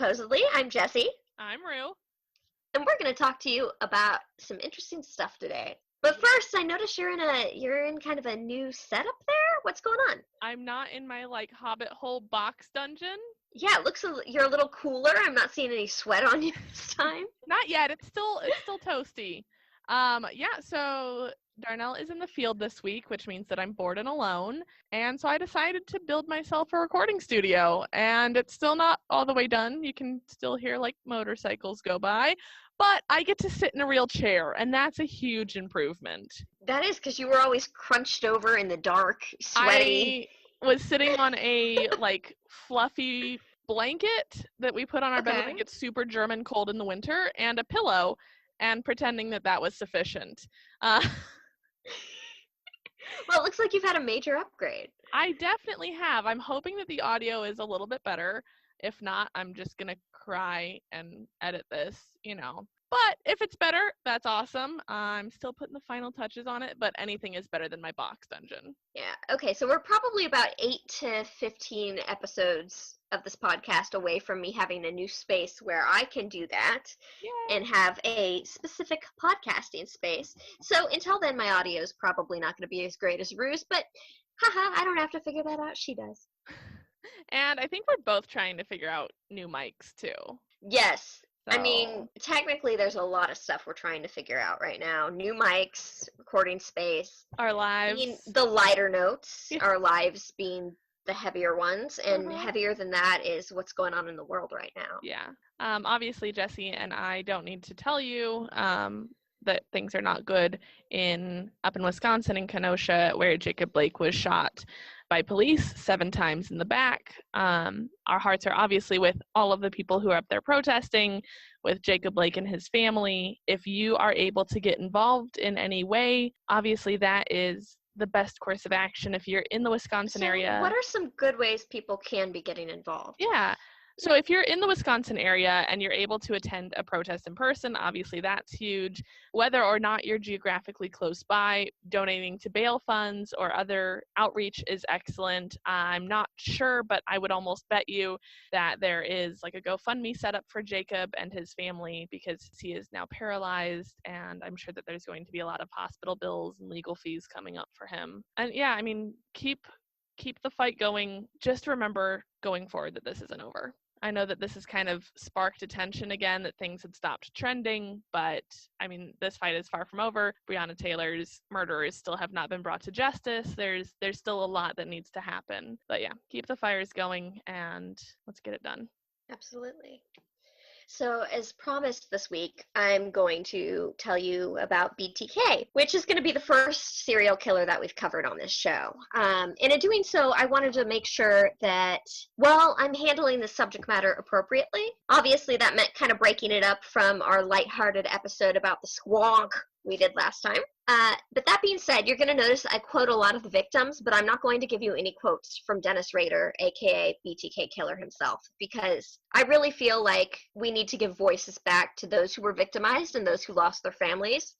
Supposedly. I'm Jessie, I'm Rue. and we're going to talk to you about some interesting stuff today. But first, I noticed you're in kind of a new setup there. What's going on? I'm not in my Hobbit hole box dungeon. Yeah, it looks you're a little cooler. I'm not seeing any sweat on you this time. Not yet. It's still toasty. Yeah, so Darnell is in the field this week, which means that I'm bored and alone. And so I decided to build myself a recording studio. And it's still not all the way done. You can still hear motorcycles go by. But I get to sit in a real chair, and that's a huge improvement. That is because you were always crunched over in the dark, sweaty. I was sitting on a fluffy blanket that we put on our bed when it gets super German cold in the winter, and a pillow, and pretending that was sufficient. Well, it looks like you've had a major upgrade. I definitely have. I'm hoping that the audio is a little bit better. If not, I'm just going to cry and edit this, But if it's better, that's awesome. I'm still putting the final touches on it, but anything is better than my box dungeon. Yeah. Okay, so we're probably about 8 to 15 episodes of this podcast away from me having a new space where I can do that. Yay. And have a specific podcasting space. So until then, my audio is probably not going to be as great as Rue's, but haha, I don't have to figure that out. She does. And I think we're both trying to figure out new mics, too. Yes. So. I mean, technically, there's a lot of stuff we're trying to figure out right now. New mics, recording space. Our lives. I mean, the lighter notes, our lives being the heavier ones, and heavier than that is what's going on in the world right now. Yeah. Obviously, Jessie and I don't need to tell you that things are not good up in Wisconsin, in Kenosha, where Jacob Blake was shot by police 7 times in the back. Our hearts are obviously with all of the people who are up there protesting, with Jacob Blake and his family. If you are able to get involved in any way, obviously that is the best course of action if you're in the Wisconsin area. What are some good ways people can be getting involved? Yeah. So if you're in the Wisconsin area and you're able to attend a protest in person, obviously that's huge. Whether or not you're geographically close by, donating to bail funds or other outreach is excellent. I'm not sure, but I would almost bet you that there is a GoFundMe set up for Jacob and his family because he is now paralyzed, and I'm sure that there's going to be a lot of hospital bills and legal fees coming up for him. And yeah, I mean, keep the fight going. Just remember going forward that this isn't over. I know that this has kind of sparked attention again, that things had stopped trending, but I mean, this fight is far from over. Breonna Taylor's murderers still have not been brought to justice. There's still a lot that needs to happen. But yeah, keep the fires going and let's get it done. Absolutely. So as promised this week, I'm going to tell you about BTK, which is going to be the first serial killer that we've covered on this show. And in doing so, I wanted to make sure that, I'm handling the subject matter appropriately. Obviously, that meant kind of breaking it up from our lighthearted episode about the squonk we did last time. But that being said, you're going to notice I quote a lot of the victims, but I'm not going to give you any quotes from Dennis Rader, aka BTK Killer himself, because I really feel like we need to give voices back to those who were victimized and those who lost their families.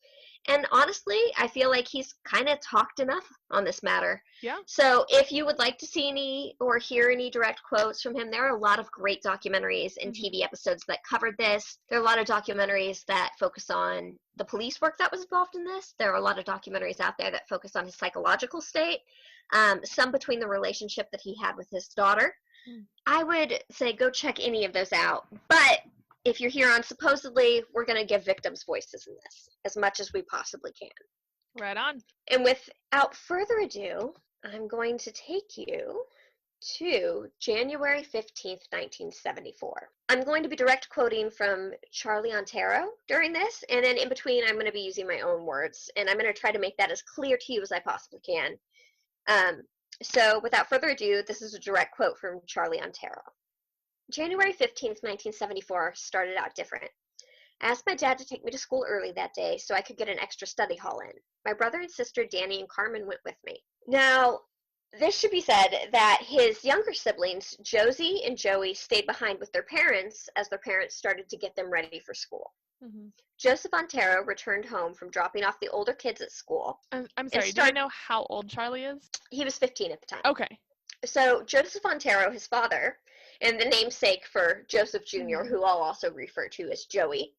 And honestly, I feel like he's kind of talked enough on this matter. Yeah. So if you would like to see any or hear any direct quotes from him, there are a lot of great documentaries and TV episodes that covered this. There are a lot of documentaries that focus on the police work that was involved in this. There are a lot of documentaries out there that focus on his psychological state, some between the relationship that he had with his daughter. I would say go check any of those out. But if you're here on Supposedly, we're going to give victims voices in this as much as we possibly can. Right on. And without further ado, I'm going to take you to January 15th, 1974. I'm going to be direct quoting from Charlie Antero during this, and then in between I'm going to be using my own words, and I'm going to try to make that as clear to you as I possibly can. So without further ado, this is a direct quote from Charlie Antero. January 15th, 1974 started out different. I asked my dad to take me to school early that day so I could get an extra study hall in. My brother and sister Danny and Carmen went with me. Now, this should be said that his younger siblings, Josie and Joey, stayed behind with their parents as their parents started to get them ready for school. Joseph Antero returned home from dropping off the older kids at school. I'm sorry, do you know how old Charlie is? He was 15 at the time. Okay. So Joseph Antero, his father, and the namesake for Joseph Jr., who I'll also refer to as Joey,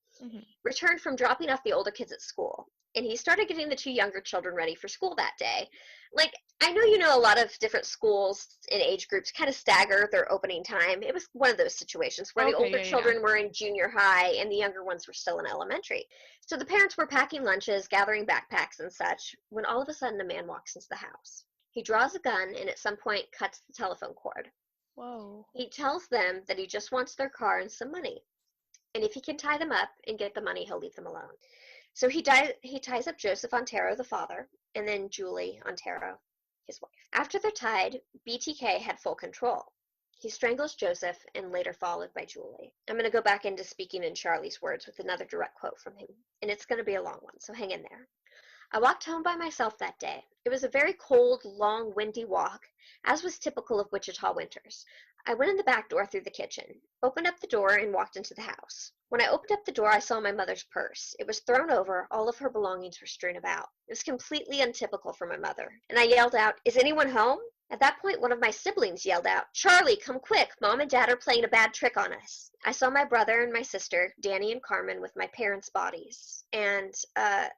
returned from dropping off the older kids at school, and he started getting the two younger children ready for school that day. Like, I know you know a lot of different schools and age groups kind of stagger their opening time. It was one of those situations where the older children were in junior high and the younger ones were still in elementary. So the parents were packing lunches, gathering backpacks and such, when all of a sudden a man walks into the house. He draws a gun and at some point cuts the telephone cord. Whoa. He tells them that he just wants their car and some money. And if he can tie them up and get the money, he'll leave them alone. So he ties up Joseph Ontero, the father, and then Julie Ontero, his wife. After they're tied, BTK had full control. He strangles Joseph and later followed by Julie. I'm going to go back into speaking in Charlie's words with another direct quote from him, and it's going to be a long one, so hang in there. I walked home by myself that day. It was a very cold, long, windy walk, as was typical of Wichita winters. I went in the back door through the kitchen, opened up the door, and walked into the house. When I opened up the door, I saw my mother's purse. It was thrown over. All of her belongings were strewn about. It was completely untypical for my mother. And I yelled out, "Is anyone home?" At that point, one of my siblings yelled out, "Charlie, come quick. Mom and Dad are playing a bad trick on us." I saw my brother and my sister, Danny and Carmen, with my parents' bodies. And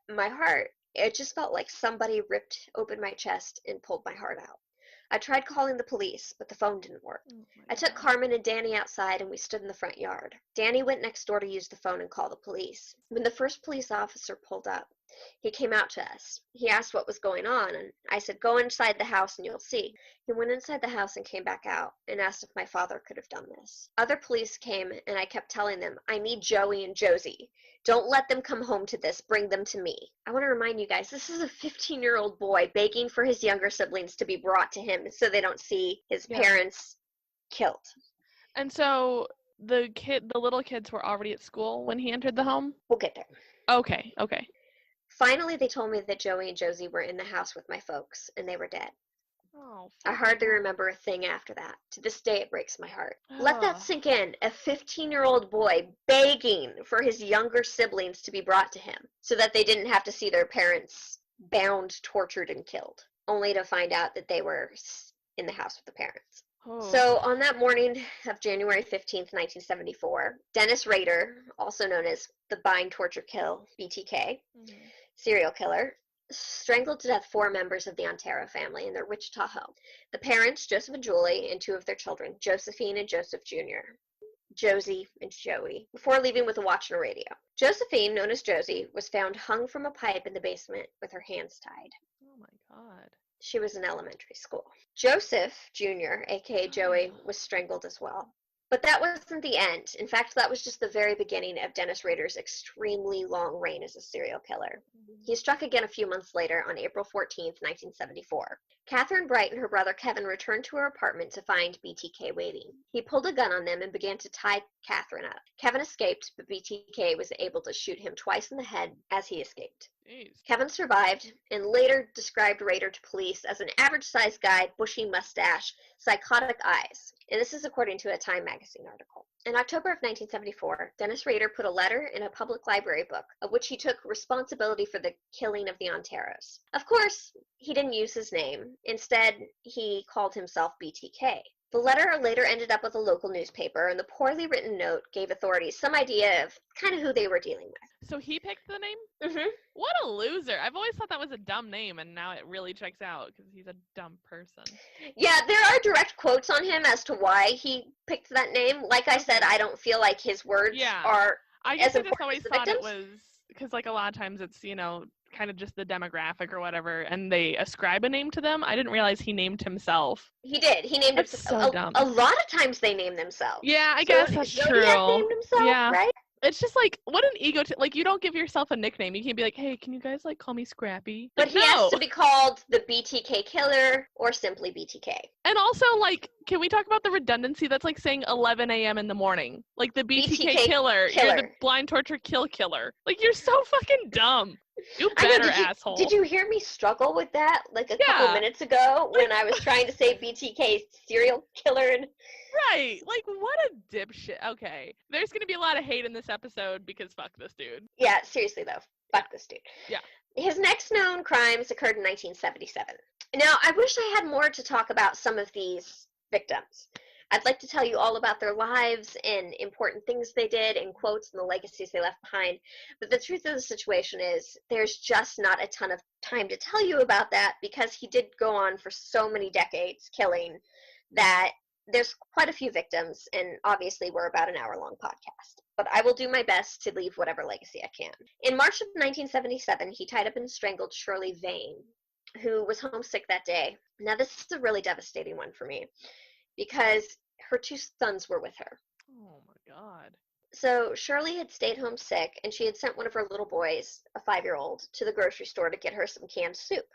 my heart, it just felt like somebody ripped open my chest and pulled my heart out. I tried calling the police, but the phone didn't work. I took Carmen and Danny outside and we stood in the front yard. Danny went next door to use the phone and call the police. When the first police officer pulled up, he came out to us. He asked what was going on, and I said, "Go inside the house and you'll see." He went inside the house and came back out and asked if my father could have done this. Other police came, and I kept telling them, "I need Joey and Josie. Don't let them come home to this. Bring them to me." I want to remind you guys, this is a 15-year-old boy begging for his younger siblings to be brought to him so they don't see his parents killed. And so the little kids were already at school when he entered the home? We'll get there. Okay. Finally, they told me that Joey and Josie were in the house with my folks, and they were dead. Oh, I hardly remember a thing after that. To this day, it breaks my heart. Let that sink in. A 15-year-old boy begging for his younger siblings to be brought to him so that they didn't have to see their parents bound, tortured, and killed, only to find out that they were in the house with the parents. So on that morning of January 15th, 1974, Dennis Rader, also known as the Bind, Torture, Kill, BTK, serial killer, strangled to death 4 members of the Ontero family in their Wichita home. The parents, Joseph and Julie, and 2 of their children, Josephine and Joseph Jr., Josie and Joey, before leaving with a watch and a radio. Josephine, known as Josie, was found hung from a pipe in the basement with her hands tied. Oh my God. She was in elementary school. Joseph Jr., aka Joey, was strangled as well. But that wasn't the end. In fact, that was just the very beginning of Dennis Rader's extremely long reign as a serial killer. He struck again a few months later on April 14th, 1974. Catherine Bright and her brother Kevin returned to her apartment to find BTK waiting. He pulled a gun on them and began to tie Catherine up. Kevin escaped, but BTK was able to shoot him twice in the head as he escaped. Jeez. Kevin survived and later described Rader to police as an average-sized guy, bushy mustache, psychotic eyes. And this is according to a Time magazine article. In October of 1974, Dennis Rader put a letter in a public library book, of which he took responsibility for the killing of the Onteros. Of course, he didn't use his name. Instead, he called himself BTK. The letter later ended up with a local newspaper, and the poorly written note gave authorities some idea of kind of who they were dealing with. So he picked the name? Mm-hmm. What a loser. I've always thought that was a dumb name, and now it really checks out because he's a dumb person. Yeah, there are direct quotes on him as to why he picked that name. Like I said, I don't feel like his words are I guess as I just important always as the thought victims. it was because, like, a lot of times it's, kind of just the demographic or whatever, and they ascribe a name to them. I didn't realize he named himself. He did. He named That's himself. so dumb. A lot of times they name themselves. Yeah, I guess that's true. Zodiac named himself, right? It's just like, what an ego like, you don't give yourself a nickname. You can't be like, hey, can you guys like call me Scrappy? But Like, he has to be called the BTK Killer or simply BTK. And also, like, can we talk about the redundancy? That's like saying 11 a.m. in the morning. Like, the BTK killer, you're the blind torture kill killer. Like, you're so fucking dumb. You better, asshole. Did you hear me struggle with that like a couple minutes ago when I was trying to say BTK serial killer? Right. Like, what a dipshit. Okay. There's going to be a lot of hate in this episode because fuck this dude. Yeah, seriously though. Fuck this dude. Yeah. His next known crimes occurred in 1977. Now, I wish I had more to talk about some of these victims. I'd like to tell you all about their lives and important things they did and quotes and the legacies they left behind. But the truth of the situation is there's just not a ton of time to tell you about that because he did go on for so many decades killing that there's quite a few victims, and obviously we're about an hour-long podcast. But I will do my best to leave whatever legacy I can. In March of 1977, he tied up and strangled Shirley Vane, who was homesick that day. Now, this is a really devastating one for me because her two sons were with her. Oh my God. So Shirley had stayed home sick, and she had sent one of her little boys, a 5-year-old, to the grocery store to get her some canned soup.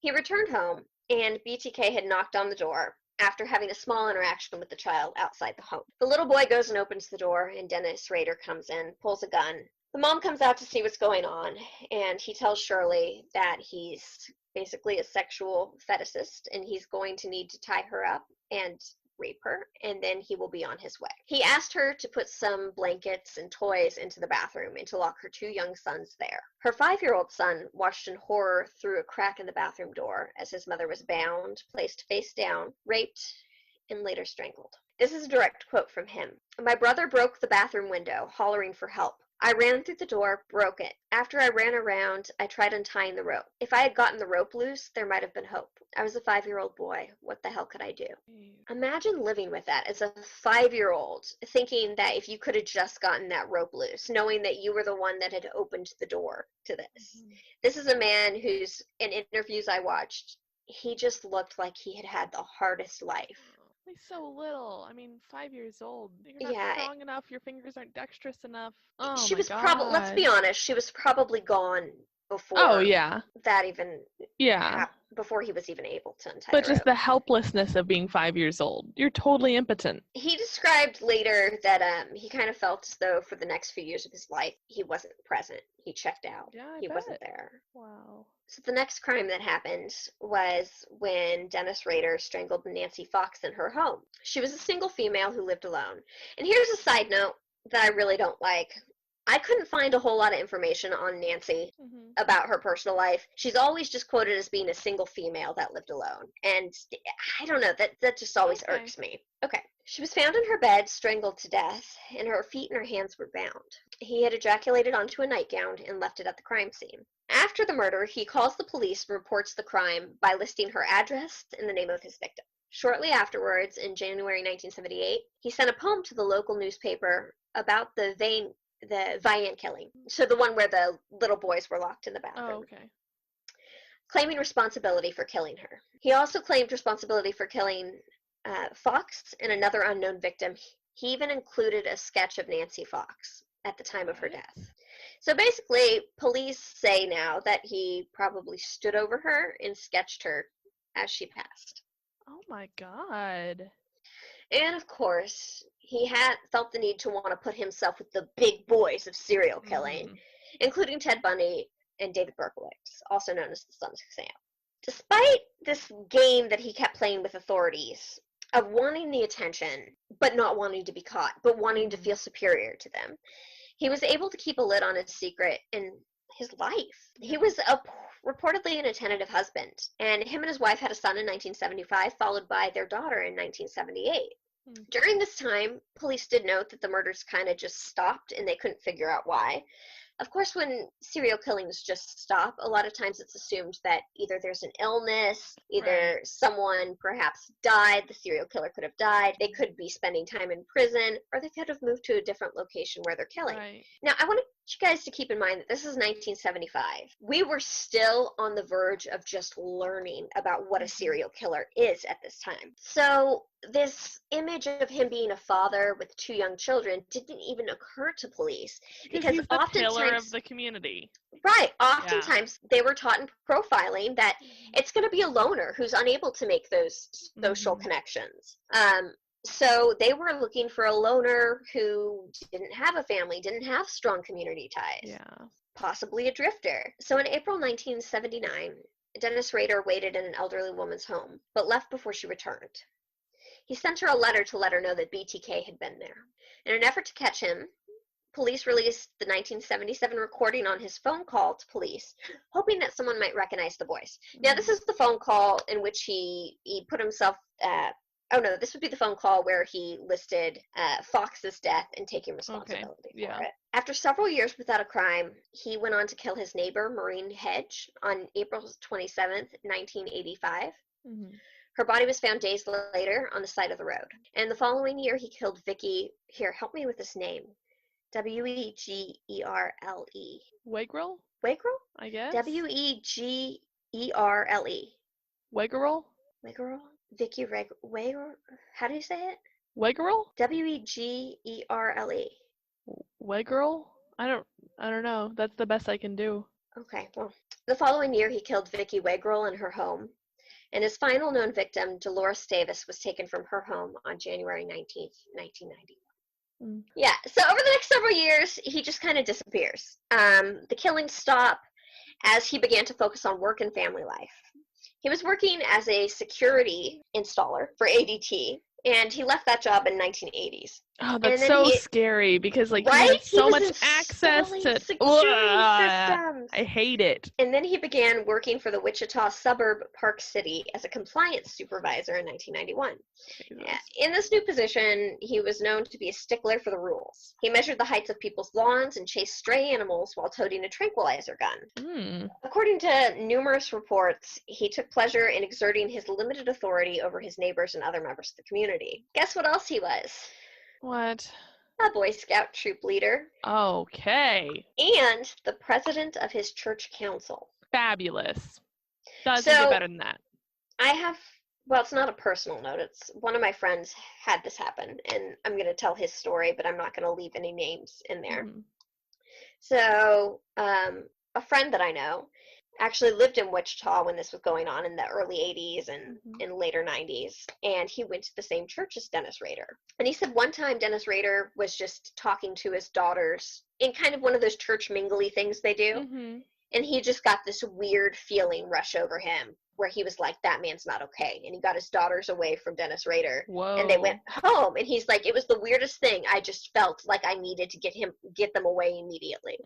He returned home, and BTK had knocked on the door after having a small interaction with the child outside the home. The little boy goes and opens the door, and Dennis Rader comes in, pulls a gun. The mom comes out to see what's going on, and he tells Shirley that he's basically a sexual fetishist, and he's going to need to tie her up and rape her, and then he will be on his way. He asked her to put some blankets and toys into the bathroom and to lock her 2 young sons there. Her 5-year-old son watched in horror through a crack in the bathroom door as his mother was bound, placed face down, raped, and later strangled. This is a direct quote from him. "My brother broke the bathroom window, hollering for help. I ran through the door, broke it. After I ran around, I tried untying the rope. If I had gotten the rope loose, there might have been hope. I was a 5-year-old boy. What the hell could I do?" Imagine living with that as a 5-year-old, thinking that if you could have just gotten that rope loose, knowing that you were the one that had opened the door to this. Mhm. This is a man who's, in interviews I watched, he just looked like he had had the hardest life. He's so little. I mean, 5 years old. You're not Yeah, strong enough. Your fingers aren't dexterous enough. Oh she my was probably, let's God. be honest, she was probably gone Oh before yeah. that even Yeah. before he was even able to untie But the just rope. the helplessness of being 5 years old. You're totally impotent. He described later that he kind of felt as though for the next few years of his life he wasn't present. He checked out. Yeah, I He wasn't bet. there. Wow. So the next crime that happened was when Dennis Rader strangled Nancy Fox in her home. She was a single female who lived alone. And here's a side note that I really don't like. I couldn't find a whole lot of information on Nancy Mhm. about her personal life. She's always just quoted as being a single female that lived alone. And I don't know, that just always Okay. irks me. Okay. She was found in her bed, strangled to death, and her feet and her hands were bound. He had ejaculated onto a nightgown and left it at the crime scene. After the murder, he calls the police and reports the crime by listing her address and the name of his victim. Shortly afterwards, in January 1978, he sent a poem to the local newspaper about the Vian killing. So the one where the little boys were locked in the bathroom. Oh, okay. Claiming responsibility for killing her. He also claimed responsibility for killing Fox and another unknown victim. He even included a sketch of Nancy Fox at the time of her What? death. So basically, police say now that he probably stood over her and sketched her as she passed. Oh my God. And of course, he had felt the need to want to put himself with the big boys of serial killing, Mhm. including Ted Bundy and David Berkowitz, also known as the Sons of Sam. Despite this game that he kept playing with authorities of wanting the attention, but not wanting to be caught, but wanting to Mhm. feel superior to them, he was able to keep a lid on his secret in his life. He Yeah. was reportedly an attentive husband, and him and his wife had a son in 1975, followed by their daughter in 1978. Hmm. During this time, police did note that the murders kind of just stopped and they couldn't figure out why. Of course, when serial killings just stop, a lot of times it's assumed that either there's an illness, either Right. someone perhaps died, the serial killer could have died, they could be spending time in prison, or they could have moved to a different location where they're killing. Right. Now, I want you guys to keep in mind that this is 1975. We were still on the verge of just learning about what a Mhm. serial killer is at this time. So this image of him being a father with 2 young children didn't even occur to police Because because he's the pillar of oftentimes, the community. right, Yeah. oftentimes they were taught in profiling that Mhm. it's going to be a loner who's unable to make those social Mhm. connections. So they were looking for a loner who didn't have a family, didn't have strong community ties, Yeah. possibly a drifter. So in April 1979, Dennis Rader waited in an elderly woman's home, but left before she returned. He sent her a letter to let her know that BTK had been there. In an effort to catch him, police released the 1977 recording on his phone call to police, hoping that someone might recognize the voice. Now, this Mhm. is the phone call in which he put himself Oh no, this would be the phone call where he listed Fox's death and taking Okay. responsibility Yeah. for it. After several years without a crime, he went on to kill his neighbor, Maureen Hedge, on April 27th, 1985. Mm-hmm. Her body was found days later on the side of the road. And the following year, he killed Vicky. Here, help me with this name. Wegerle. Wegerle, Wegerle? I guess. Wegerle. Wegerle? Wegerle? Vicky Wegerle? How do you say it? Wegerle? Wegerle. Wegerle? I don't know. That's the best I can do. Okay, well, the following year, he killed Vicky Wegerle in her home. And his final known victim, Dolores Davis, was taken from her home on January 19th, 1990. Yeah, so over the next several years, he just kind of disappears. The killings stop as he began to focus on work and family life. He was working as a security installer for ADT, and he left that job in 1980s. Oh, that's so scary because like he had so much access to security systems. I hate it. And then he began working for the Wichita suburb Park City as a compliance supervisor in 1991. In this new position, he was known to be a stickler for the rules. He measured the heights of people's lawns and chased stray animals while toting a tranquilizer gun. According to numerous reports, he took pleasure in exerting his limited authority over his neighbors and other members of the community. Guess what else he was? What? A Boy Scout troop leader. Okay. And the president of his church council. Fabulous. Doesn't get better than that. Well, it's not a personal note. It's one of my friends had this happen, and I'm going to tell his story, but I'm not going to leave any names in there. So, a friend that I know actually lived in Wichita when this was going on in the early 80s and in later 90s, and he went to the same church as Dennis Rader. And he said one time Dennis Rader was just talking to his daughters in kind of one of those church mingly things they do, and he just got this weird feeling rush over him where he was like, that man's not okay. And he got his daughters away from Dennis Rader. Whoa. And they went home. And he's like, it was the weirdest thing. I just felt like I needed to get them away immediately.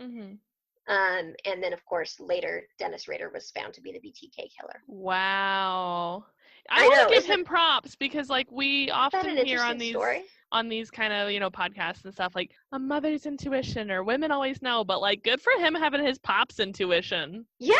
And then, of course, later, Dennis Rader was found to be the BTK killer. Wow. I want to give him props because, like, we often hear on these kind of, podcasts and stuff, like, a mother's intuition or women always know. But, like, good for him having his pop's intuition. Yeah,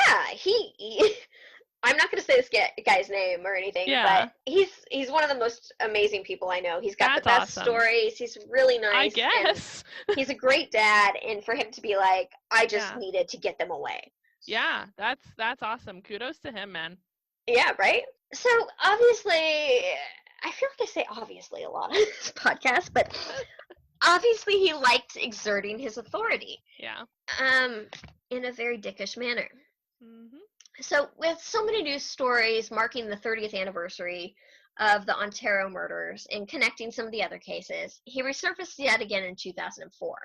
I'm not going to say this guy's name or anything, but he's one of the most amazing people I know. He's got the best stories. He's really nice. I guess. He's a great dad, and for him to be like, I just needed to get them away. Yeah, that's awesome. Kudos to him, man. Yeah, right? So, obviously, I feel like I say obviously a lot on this podcast, but obviously he liked exerting his authority. Yeah. In a very dickish manner. So, with so many news stories marking the 30th anniversary of the Ontario murders and connecting some of the other cases, he resurfaced yet again in 2004.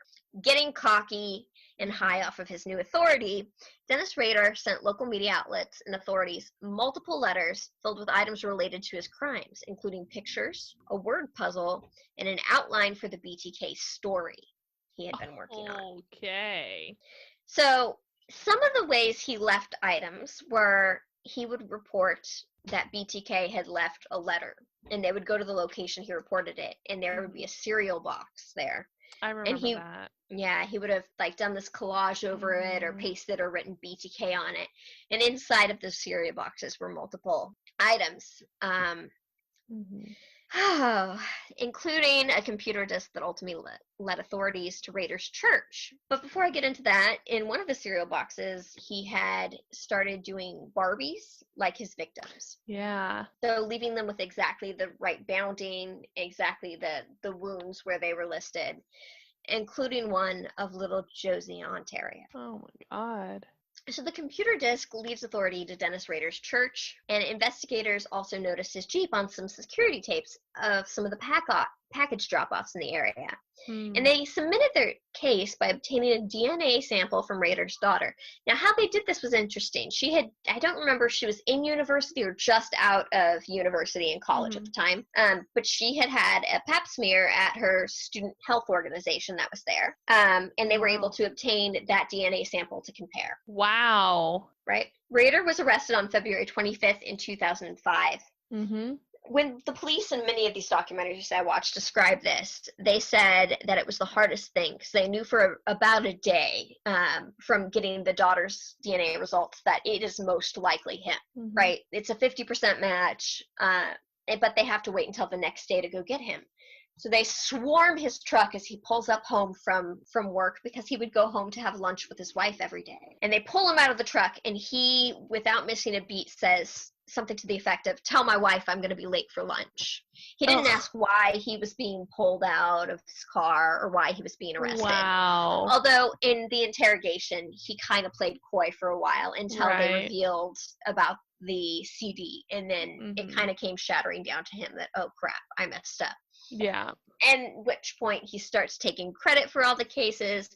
Getting cocky and high off of his new authority, Dennis Rader sent local media outlets and authorities multiple letters filled with items related to his crimes, including pictures, a word puzzle, and an outline for the BTK story he had been working on. Okay. So, some of the ways he left items were he would report that BTK had left a letter, and they would go to the location he reported it, and there would be a cereal box there. I remember that. Yeah, he would have like done this collage over it or pasted or written BTK on it. And inside of the cereal boxes were multiple items. Including a computer disk that ultimately led authorities to Rader's church. But before I get into that, in one of the cereal boxes, he had started doing Barbies like his victims. Yeah. So leaving them with exactly the right bounding, exactly the wounds where they were listed, including one of little Josie Ontario. Oh my God. So the computer disk leaves authority to Dennis Rader's church, and investigators also noticed his Jeep on some security tapes of some of the package drop-offs in the area. And they submitted their case by obtaining a DNA sample from Rader's daughter. Now, how they did this was interesting. I don't remember if she was in university or just out of university and college at the time, but she had a pap smear at her student health organization that was there, and they were able to obtain that DNA sample to compare. Wow. Right? Rader was arrested on February 25th in 2005. when the police and many of these documentaries I watched describe this, they said that it was the hardest thing because they knew for about a day from getting the daughter's DNA results that it is most likely him, right? It's a 50% match, but they have to wait until the next day to go get him. So they swarm his truck as he pulls up home from work because he would go home to have lunch with his wife every day. And they pull him out of the truck, and he, without missing a beat, says something to the effect of, "Tell my wife I'm going to be late for lunch." He didn't ask why he was being pulled out of his car or why he was being arrested. Wow. Although in the interrogation, he kind of played coy for a while until they revealed about the CD, and then it kind of came shattering down to him that, oh crap, I messed up. Yeah. And which point he starts taking credit for all the cases.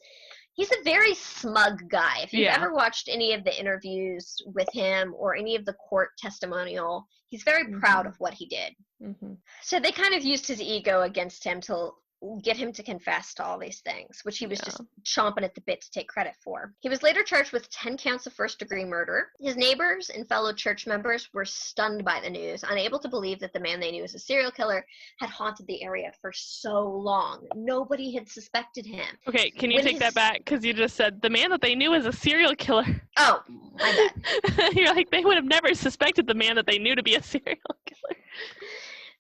He's a very smug guy. If you've ever watched any of the interviews with him or any of the court testimonial, he's very proud of what he did. So they kind of used his ego against him to get him to confess to all these things, which he was just chomping at the bit to take credit for. He was later charged with 10 counts of first-degree murder. His neighbors and fellow church members were stunned by the news, unable to believe that the man they knew as a serial killer had haunted the area for so long. Nobody had suspected him. Okay, can you take that back? Because you just said the man that they knew as a serial killer. Oh, my bad. You're like, they would have never suspected the man that they knew to be a serial killer.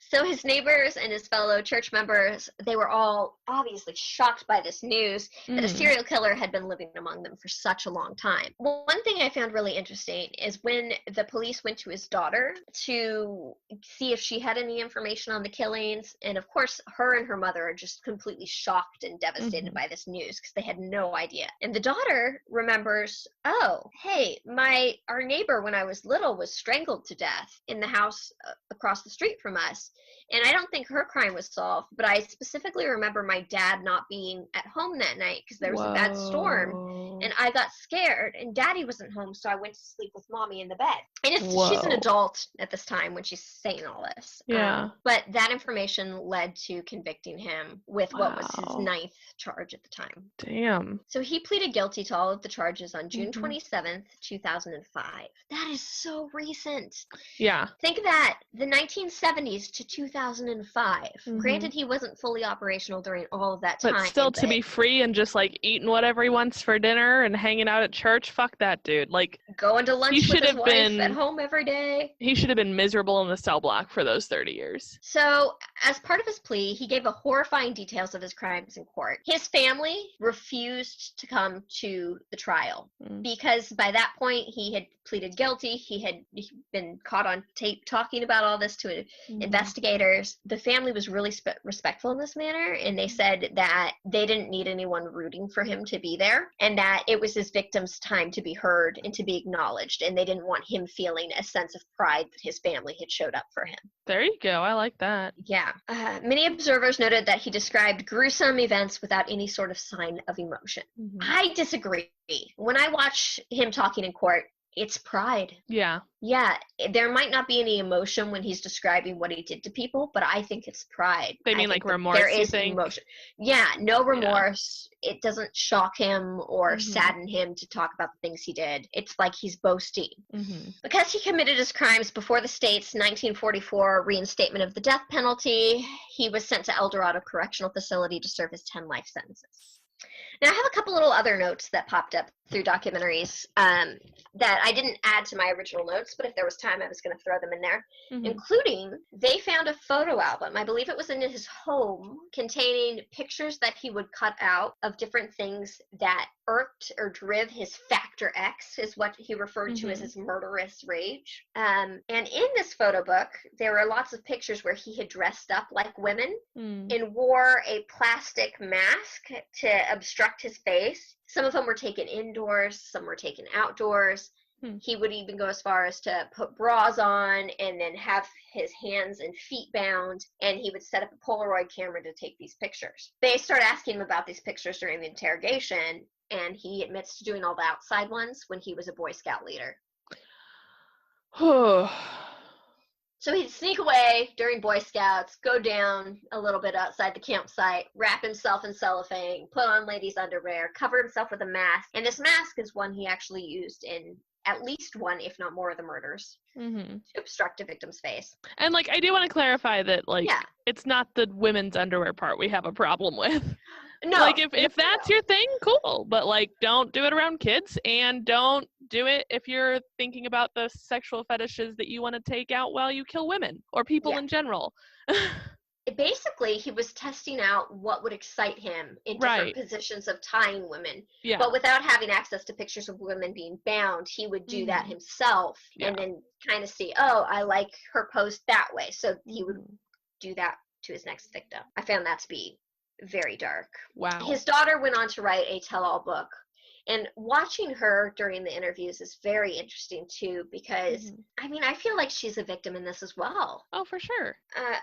So his neighbors and his fellow church members, they were all obviously shocked by this news that a serial killer had been living among them for such a long time. Well, one thing I found really interesting is when the police went to his daughter to see if she had any information on the killings, and of course her and her mother are just completely shocked and devastated by this news because they had no idea. And the daughter remembers, oh, hey, our neighbor when I was little was strangled to death in the house across the street from us. And I don't think her crime was solved, but I specifically remember my dad not being at home that night because there was a bad storm, and I got scared, and Daddy wasn't home, so I went to sleep with Mommy in the bed. And she's an adult at this time when she's saying all this. Yeah. But that information led to convicting him with what was his 9th charge at the time. Damn. So he pleaded guilty to all of the charges on June 27th, 2005. That is so recent. Yeah. Think of that, the 1970s to 2005. Granted, he wasn't fully operational during all of that time. But still, to be free and just like eating whatever he wants for dinner and hanging out at church, fuck that dude. Like, going to lunch with his wife at home every day. He should have been miserable in the cell block for those 30 years. So, as part of his plea, he gave horrifying details of his crimes in court. His family refused to come to the trial because by that point he had pleaded guilty. He had been caught on tape talking about all this to investigators. The family was really respectful in this manner, and they said that they didn't need anyone rooting for him to be there, and that it was his victim's time to be heard and to be acknowledged, and they didn't want him feeling a sense of pride that his family had showed up for him. There you go. I like that. Yeah. Many observers noted that he described gruesome events without any sort of sign of emotion. I disagree. When I watch him talking in court, it's pride. Yeah. Yeah, there might not be any emotion when he's describing what he did to people, but I think it's pride. They mean like remorse, there is you think? Emotion. Yeah, no remorse. Yeah. It doesn't shock him or sadden him to talk about the things he did. It's like he's boasting. Because he committed his crimes before the state's 1944 reinstatement of the death penalty, he was sent to El Dorado Correctional Facility to serve his 10 life sentences. Now, I have a couple little other notes that popped up through documentaries that I didn't add to my original notes, but if there was time, I was going to throw them in there, including they found a photo album, I believe it was in his home, containing pictures that he would cut out of different things that irked or driv his Factor X, is what he referred to as his murderous rage. And in this photo book, there were lots of pictures where he had dressed up like women and wore a plastic mask to obstruct his face. Some of them were taken indoors, some were taken outdoors. He would even go as far as to put bras on and then have his hands and feet bound, and he would set up a Polaroid camera to take these pictures. They start asking him about these pictures during the interrogation, and he admits to doing all the outside ones when he was a Boy Scout leader. So he'd sneak away during Boy Scouts, go down a little bit outside the campsite, wrap himself in cellophane, put on ladies' underwear, cover himself with a mask. And this mask is one he actually used in at least one, if not more, of the murders to obstruct a victim's face. And, like, I do want to clarify that, like, Yeah. it's not the women's underwear part we have a problem with. No. Like, if that's your thing, cool. But, like, don't do it around kids, and don't do it if you're thinking about the sexual fetishes that you want to take out while you kill women or people in general. Basically, he was testing out what would excite him in different positions of tying women. Yeah. But without having access to pictures of women being bound, he would do that himself and then kind of see, oh, I like her pose that way. So he would do that to his next victim. I found that to be very dark. Wow. His daughter went on to write a tell-all book. And watching her during the interviews is very interesting, too, because, I mean, I feel like she's a victim in this as well. Oh, for sure.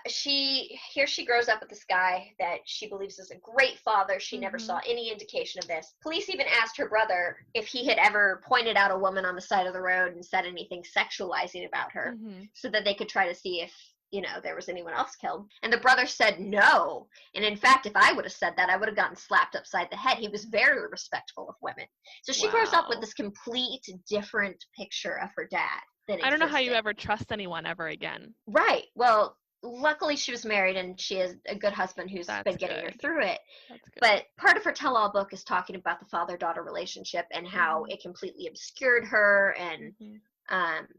She grows up with this guy that she believes is a great father. She never saw any indication of this. Police even asked her brother if he had ever pointed out a woman on the side of the road and said anything sexualizing about her so that they could try to see if, you know, there was anyone else killed. And the brother said no. And in fact, if I would have said that, I would have gotten slapped upside the head. He was very respectful of women. So she grows up with this complete different picture of her dad than I don't know how you ever trust anyone ever again. Right. Well, luckily she was married and she has a good husband who's been getting her through it. That's good. But part of her tell-all book is talking about the father-daughter relationship and how it completely obscured her and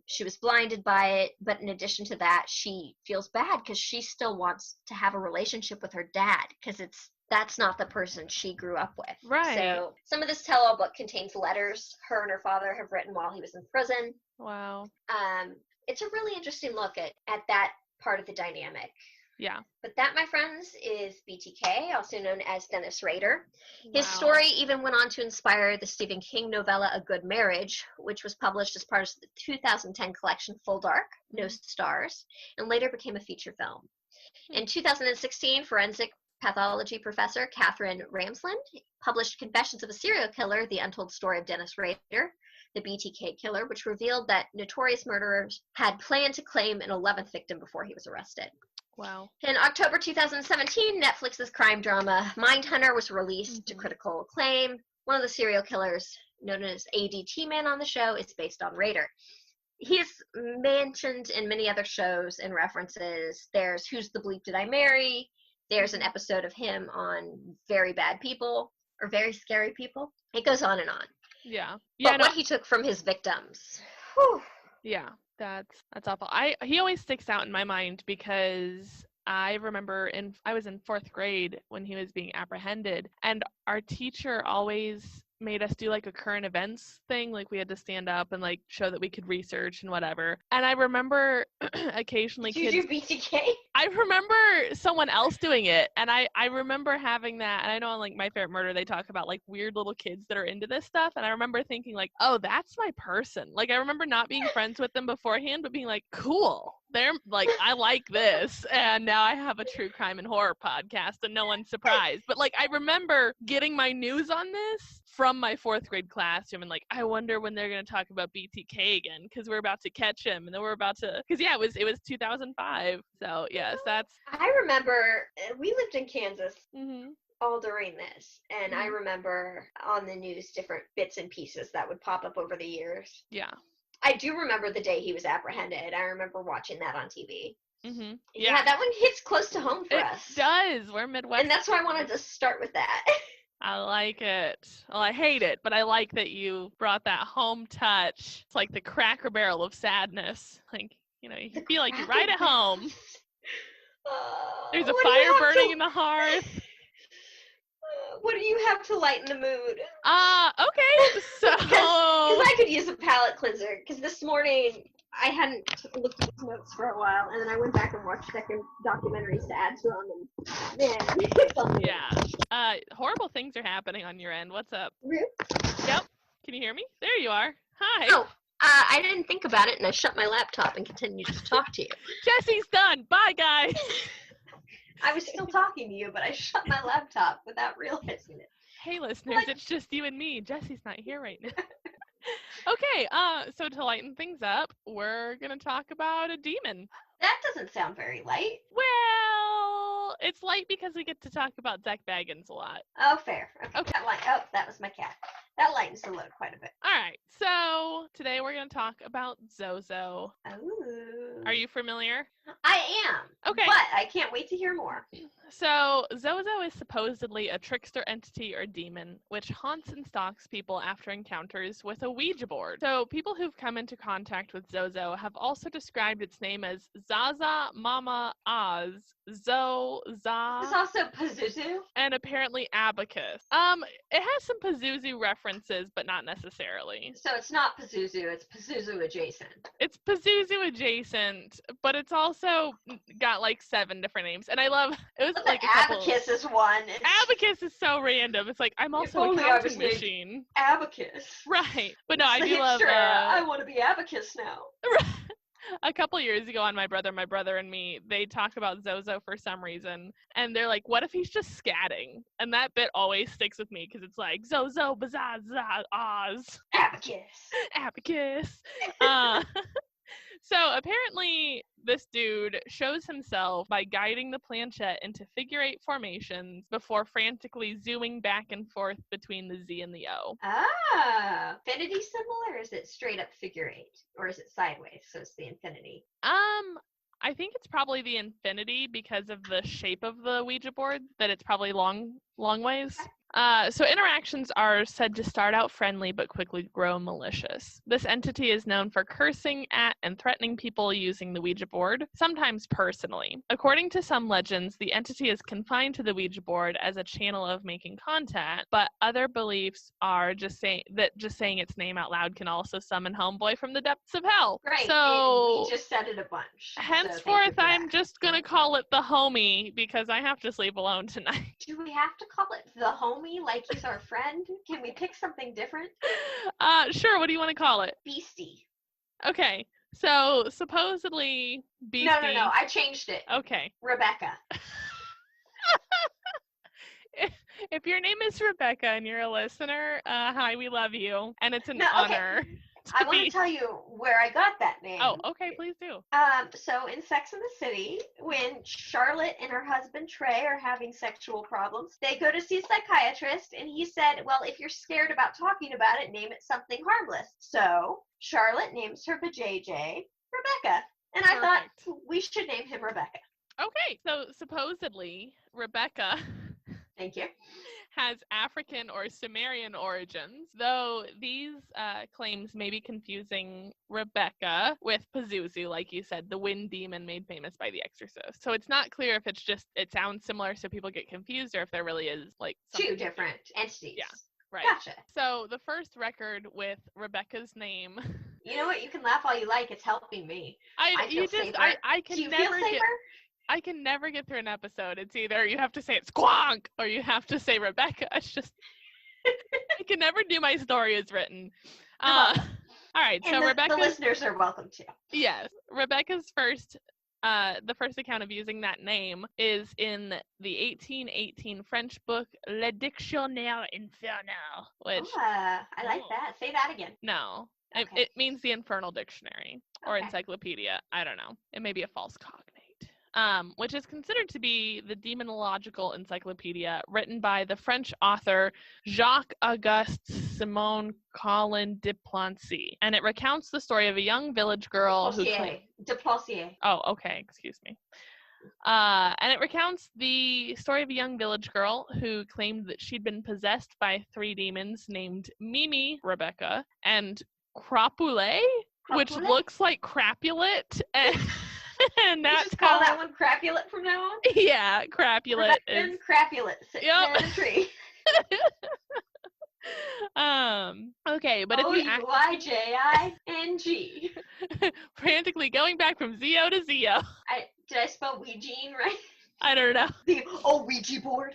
she was blinded by it. But in addition to that, she feels bad because she still wants to have a relationship with her dad because that's not the person she grew up with. Right. So some of this tell-all book contains letters her and her father have written while he was in prison. Wow. It's a really interesting look at that part of the dynamic. Yeah. But that, my friends, is BTK, also known as Dennis Rader. His story even went on to inspire the Stephen King novella A Good Marriage, which was published as part of the 2010 collection Full Dark, No Stars, and later became a feature film. In 2016, forensic pathology professor Catherine Ramsland published Confessions of a Serial Killer, The Untold Story of Dennis Rader, the BTK killer, which revealed that notorious murderers had planned to claim an 11th victim before he was arrested. Wow. In October 2017, Netflix's crime drama Mindhunter was released to critical acclaim. One of the serial killers, known as ADT Man on the show, is based on Rader. He's mentioned in many other shows and references. There's Who's the Bleep Did I Marry? There's an episode of him on Very Bad People, or Very Scary People. It goes on and on. Yeah. But what he took from his victims. Whew. Yeah. That's awful. He always sticks out in my mind because I remember I was in 4th grade when he was being apprehended, and our teacher always made us do like a current events thing. Like we had to stand up and like show that we could research and whatever. And I remember occasionally Did you do BTK? I remember someone else doing it, and I remember having that. And I know on like My Favorite Murder they talk about like weird little kids that are into this stuff, and I remember thinking like, oh, that's my person. Like I remember not being friends with them beforehand, but being like, cool, they're like, I like this. And now I have a true crime and horror podcast and no one's surprised. But like I remember getting my news on this from my 4th grade classroom and like, I wonder when they're going to talk about BTK again, because we're about to catch him, and then we're about to, because yeah, it was 2005. So yes, that's. I remember we lived in Kansas all during this, and I remember on the news different bits and pieces that would pop up over the years. Yeah. I do remember the day he was apprehended. I remember watching that on TV. Yeah, that one hits close to home for us. It does. We're Midwest. And that's why I wanted to start with that. I like it. Well, I hate it, but I like that you brought that home touch. It's like the Cracker Barrel of sadness. Like, you know, you feel like you're right at home. There's a fire burning in the hearth. What do you have to lighten the mood? Okay. So. Because I could use a palate cleanser. Because this morning I hadn't looked at the notes for a while, and then I went back and watched second documentaries to add to them. And man, it's on me. Yeah. Horrible things are happening on your end. What's up? Really? Yep. Can you hear me? There you are. Hi. Oh, I didn't think about it, and I shut my laptop and continued to talk to you. Jesse's done. Bye, guys. I was still talking to you, but I shut my laptop without realizing it. Hey, listeners, it's just you and me. Jesse's not here right now. Okay, so to lighten things up, we're going to talk about a demon. That doesn't sound very light. Well, it's light because we get to talk about Zach Baggins a lot. Oh, fair. Okay. That was my cat. That lightens the load quite a bit. All right, so today we're going to talk about Zozo. Oh. Are you familiar? I am. Okay. But I can't wait to hear more. So, Zozo is supposedly a trickster entity or demon, which haunts and stalks people after encounters with a Ouija board. So, people who've come into contact with Zozo have also described its name as Zaza Mama Oz, Zo, Za, There's also Pazuzu. and apparently Abacus. It has some Pazuzu references, but not necessarily. So it's not Pazuzu, it's Pazuzu adjacent. It's Pazuzu adjacent, but it's also got like 7 different names. And I love it was But like the a couple. Abacus is one. Abacus is so random. It's like I'm also a only I was counting named machine. Abacus. Right. But no, It's I the do love hipster era. I want to be Abacus now. a couple years ago on my brother and me, they talk about Zozo for some reason, and they're like, what if he's just scatting? And that bit always sticks with me because it's like Zozo Bazaz Oz Abacus. Abacus. So apparently this dude shows himself by guiding the planchette into figure 8 formations before frantically zooming back and forth between the Z and the O. Ah, infinity symbol, or is it straight up figure 8? Or is it sideways, so it's the infinity? I think it's probably the infinity because of the shape of the Ouija board, that it's probably long ways. So interactions are said to start out friendly but quickly grow malicious. This entity is known for cursing at and threatening people using the Ouija board, sometimes personally. According to some legends, the entity is confined to the Ouija board as a channel of making contact, but other beliefs are just saying its name out loud can also summon Homeboy from the depths of hell. Right, so and we just said it a bunch. henceforth, I'm just going to call it the homie because I have to sleep alone tonight. Do we have to call it the homie like he's our friend? Can we pick something different? Sure. What do you want to call it? Beastie. Okay. So supposedly Beastie. No. I changed it. Okay. Rebecca. If your name is Rebecca and you're a listener, hi, we love you, and it's an honor. I want to tell you where I got that name. Oh, okay, please do. So in Sex and the City, when Charlotte and her husband Trey are having sexual problems, they go to see a psychiatrist, and he said, well, if you're scared about talking about it, name it something harmless. So Charlotte names her vajayjay Rebecca, and I thought we should name him Rebecca. Okay, so supposedly Rebecca Thank you. has African or Sumerian origins, though these claims may be confusing Rebecca with Pazuzu, like you said, the wind demon made famous by The Exorcist. So it's not clear if it's just, it sounds similar so people get confused, or if there really is like two different entities. Yeah, right. Gotcha. So the first record with Rebecca's name. You know what? You can laugh all you like. It's helping me. I can Do you never feel safer? I can never get through an episode. It's either you have to say it's Squonk or you have to say Rebecca. It's just, I can never do my story as written. All right, and so Rebecca. The listeners are welcome to. Yes, Rebecca's the first account of using that name is in the 1818 French book Le Dictionnaire Infernal, which. I like that. Say that again. No. Okay. It means the Infernal Dictionary or encyclopedia. I don't know. It may be a false cognate. Which is considered to be the demonological encyclopedia written by the French author Jacques-Auguste Simon Colin de Plancy. And it recounts the story of a young village girl De Plancy. Oh, okay. Excuse me. And it recounts the story of a young village girl who claimed that she'd been possessed by 3 demons named Mimi, Rebecca, and Crapule, which looks like Crapulet. And that's just call that one Crapulet from now on? Yeah, Crapulet is Crapulet sitting in a tree. Okay, but if you O-U-I-J-I-N-G. Frantically going back from Zio to Zio. Did I spell Ouija right? I don't know. The Ouija board.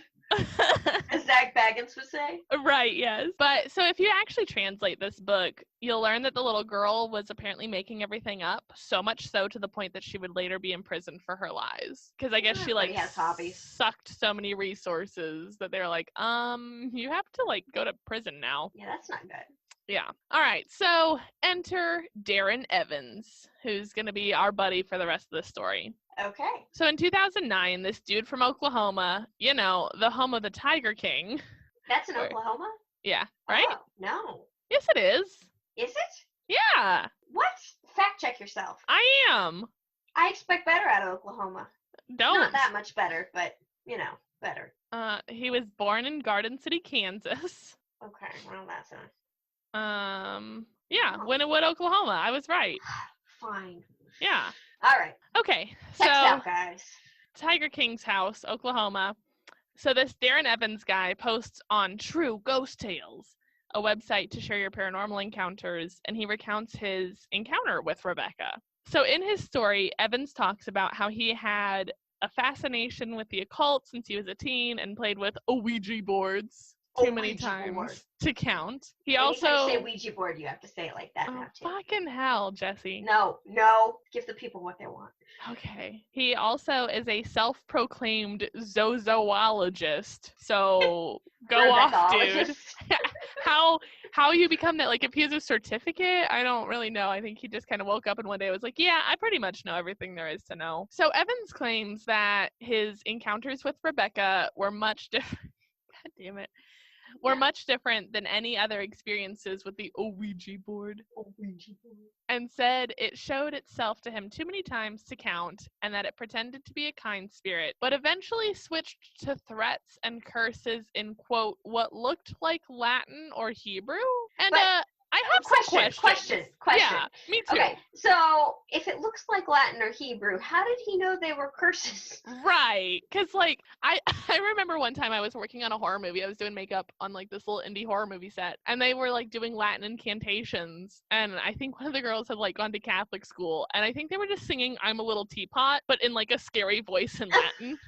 As Zach Baggins would say. Right, yes. But so if you actually translate this book, you'll learn that the little girl was apparently making everything up, so much so to the point that she would later be imprisoned for her lies. Because I guess she sucked so many resources that they're like, you have to go to prison now. Yeah, that's not good. Yeah. All right. So enter Darren Evans, who's going to be our buddy for the rest of the story. Okay. So in 2009, this dude from Oklahoma, the home of the Tiger King. That's in Oklahoma? Yeah. Right? Oh, no. Yes, it is. Is it? Yeah. Yeah, What? Fact check yourself. I am. I expect better out of Oklahoma. Not Don't. that much better, but, better. He was born in Garden City, Kansas. Okay, well, that's a... Yeah, Winnewood, Oklahoma. I was right. Fine. Yeah. All right. Okay, Text so out, guys. Tiger King's house, Oklahoma. So this Darren Evans guy posts on True Ghost Tales, a website to share your paranormal encounters, and he recounts his encounter with Rebecca. So in his story, Evans talks about how he had a fascination with the occult since he was a teen and played with Ouija boards too many times to count. He Anytime also... you say Ouija board, you have to say it like that now, too. Fucking hell, Jesse. No. Give the people what they want. Okay. He also is a self-proclaimed zoologist. So go off, dude. How you become that? Like, if he has a certificate, I don't really know. I think he just kind of woke up and one day was like, yeah, I pretty much know everything there is to know. So Evans claims that his encounters with Rebecca were much different. God damn it. Were much different than any other experiences with the Ouija board. And said it showed itself to him too many times to count, and that it pretended to be a kind spirit, but eventually switched to threats and curses in, quote, what looked like Latin or Hebrew. And I have some questions. Yeah, me too. Okay, so if it looks like Latin or Hebrew, how did he know they were curses? Right, because, like, I remember one time I was working on a horror movie. I was doing makeup on, like, this little indie horror movie set, and they were, like, doing Latin incantations, and I think one of the girls had, like, gone to Catholic school, and I think they were just singing I'm a Little Teapot, but in, like, a scary voice in Latin.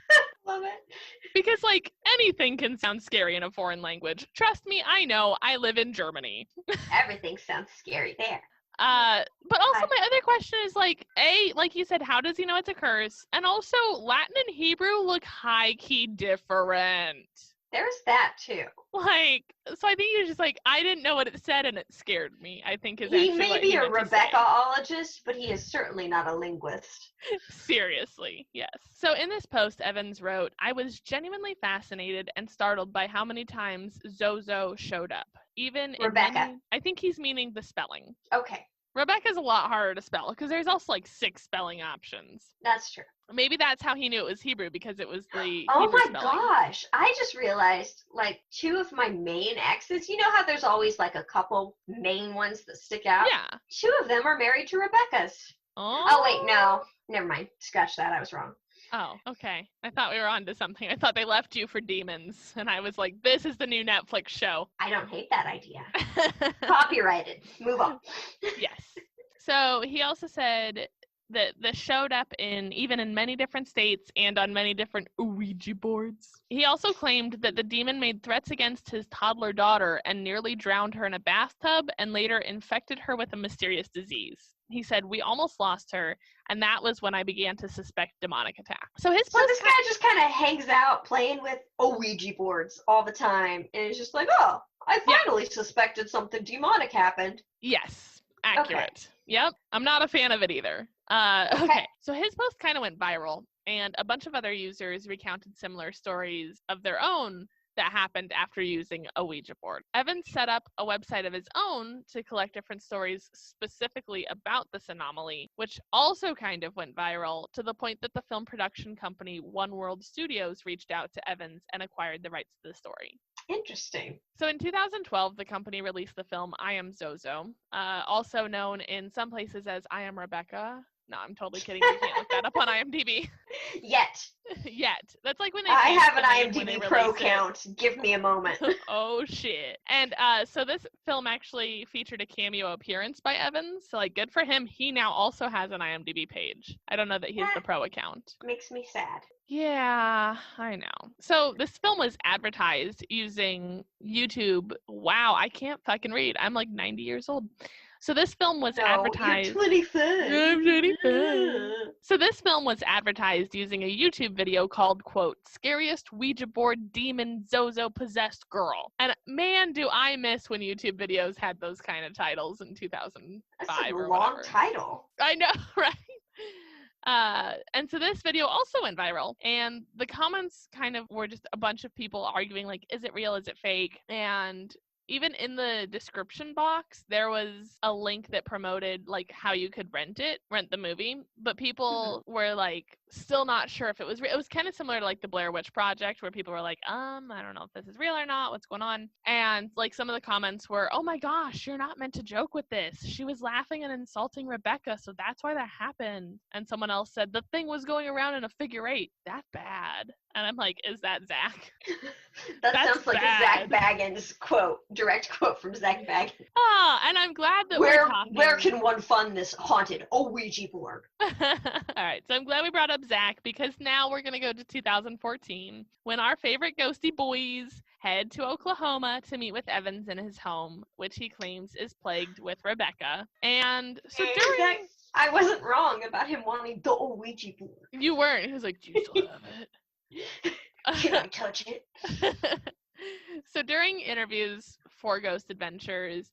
Love it. Because, like, anything can sound scary in a foreign language. Trust me, I know. I live in Germany. Everything sounds scary there. But also my other question is, like, like you said, how does he know it's a curse? And also, Latin and Hebrew look high-key different. There's that, too. Like, so I think he was just like, I didn't know what it said, and it scared me, I think is he actually may what be he a meant to say. Rebeccaologist, but he is certainly not a linguist. Seriously, yes. So in this post, Evans wrote, I was genuinely fascinated and startled by how many times Zozo showed up. Even Rebecca. I think he's meaning the spelling. Okay. Rebecca's a lot harder to spell because there's also like 6 spelling options. That's true. Maybe that's how he knew it was Hebrew, because it was the Oh Hebrew my spelling. gosh. I just realized, like, 2 of my main exes, you know how there's always like a couple main ones that stick out? Yeah. 2 of them are married to Rebecca's. Oh wait, no. Never mind. Scratch that. I was wrong. Oh, okay. I thought we were on to something. I thought they left you for demons. And I was like, this is the new Netflix show. I don't hate that idea. Copyrighted. Move on. Yes. So he also said that this showed up even in many different states and on many different Ouija boards. He also claimed that the demon made threats against his toddler daughter and nearly drowned her in a bathtub and later infected her with a mysterious disease. He said, we almost lost her, and that was when I began to suspect demonic attack. So this guy just kind of hangs out playing with Ouija boards all the time, and it's just like, oh, I finally suspected something demonic happened. Yes, accurate. Okay. Yep, I'm not a fan of it either. Okay, so his post kind of went viral, and a bunch of other users recounted similar stories of their own that happened after using a Ouija board. Evans set up a website of his own to collect different stories specifically about this anomaly, which also kind of went viral to the point that the film production company One World Studios reached out to Evans and acquired the rights to the story. Interesting. So in 2012, the company released the film I Am Zozo, also known in some places as I Am Rebecca. No, I'm totally kidding. You can't look that up on IMDb. Yet. That's like when they I have an IMDb Pro count. Give me a moment. Oh, shit. And so this film actually featured a cameo appearance by Evans. So, like, good for him. He now also has an IMDb page. I don't know that he has the Pro account. Makes me sad. Yeah, I know. So this film was advertised using YouTube. Wow, I can't fucking read. I'm like 90 years old. So this film was advertised. You're 25. I'm 25. So this film was advertised using a YouTube video called, quote, Scariest Ouija Board Demon Zozo Possessed Girl. And man, do I miss when YouTube videos had those kind of titles in 2005 That's a or long whatever. title. I know, right? And so this video also went viral, and the comments kind of were just a bunch of people arguing, like, is it real? Is it fake? And even in the description box, there was a link that promoted like how you could rent the movie, but people were like still not sure if it was it was kind of similar to like the Blair Witch Project, where people were like, I don't know if this is real or not, what's going on? And like some of the comments were, oh my gosh, you're not meant to joke with this. She was laughing and insulting Rebecca, so that's why that happened. And someone else said, the thing was going around in a figure eight. That's bad. And I'm like, is that Zach? That That's sounds like bad. a Zach Baggins quote, direct quote from Zach Baggins. Oh, and I'm glad that we're talking. Where can one fund this haunted Ouija board? All right, so I'm glad we brought up Zach, because now we're going to go to 2014, when our favorite ghosty boys head to Oklahoma to meet with Evans in his home, which he claims is plagued with Rebecca. And so during... I wasn't wrong about him wanting the Ouija board. You weren't. He was like, do you still have it? Can I touch it? So during interviews for Ghost Adventures,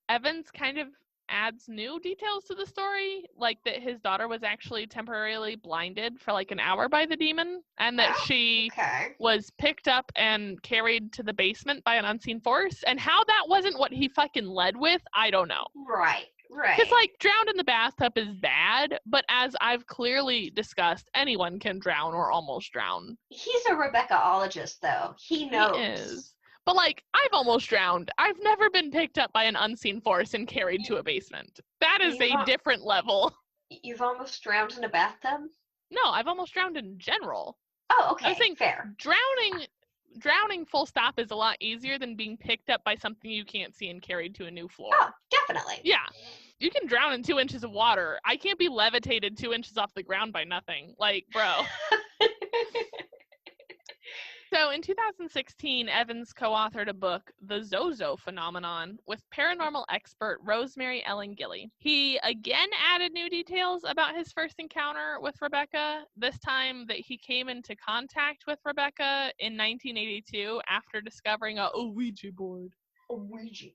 Evans kind of adds new details to the story, like that his daughter was actually temporarily blinded for like an hour by the demon, and that she was picked up and carried to the basement by an unseen force. And how that wasn't what he fucking led with, I don't know. Right. Because, like, drowned in the bathtub is bad, but as I've clearly discussed, anyone can drown or almost drown. He's a Rebeccaologist, though. He knows. He is. But, like, I've almost drowned. I've never been picked up by an unseen force and carried to a basement. That is a different level. You've almost drowned in a bathtub? No, I've almost drowned in general. Oh, okay, I was saying, fair. Drowning full stop is a lot easier than being picked up by something you can't see and carried to a new floor. Oh, definitely. Yeah. You can drown in 2 inches of water. I can't be levitated 2 inches off the ground by nothing. Like, bro. So in 2016, Evans co-authored a book, The Zozo Phenomenon, with paranormal expert Rosemary Ellen Gilly. He again added new details about his first encounter with Rebecca, this time that he came into contact with Rebecca in 1982 after discovering a Ouija board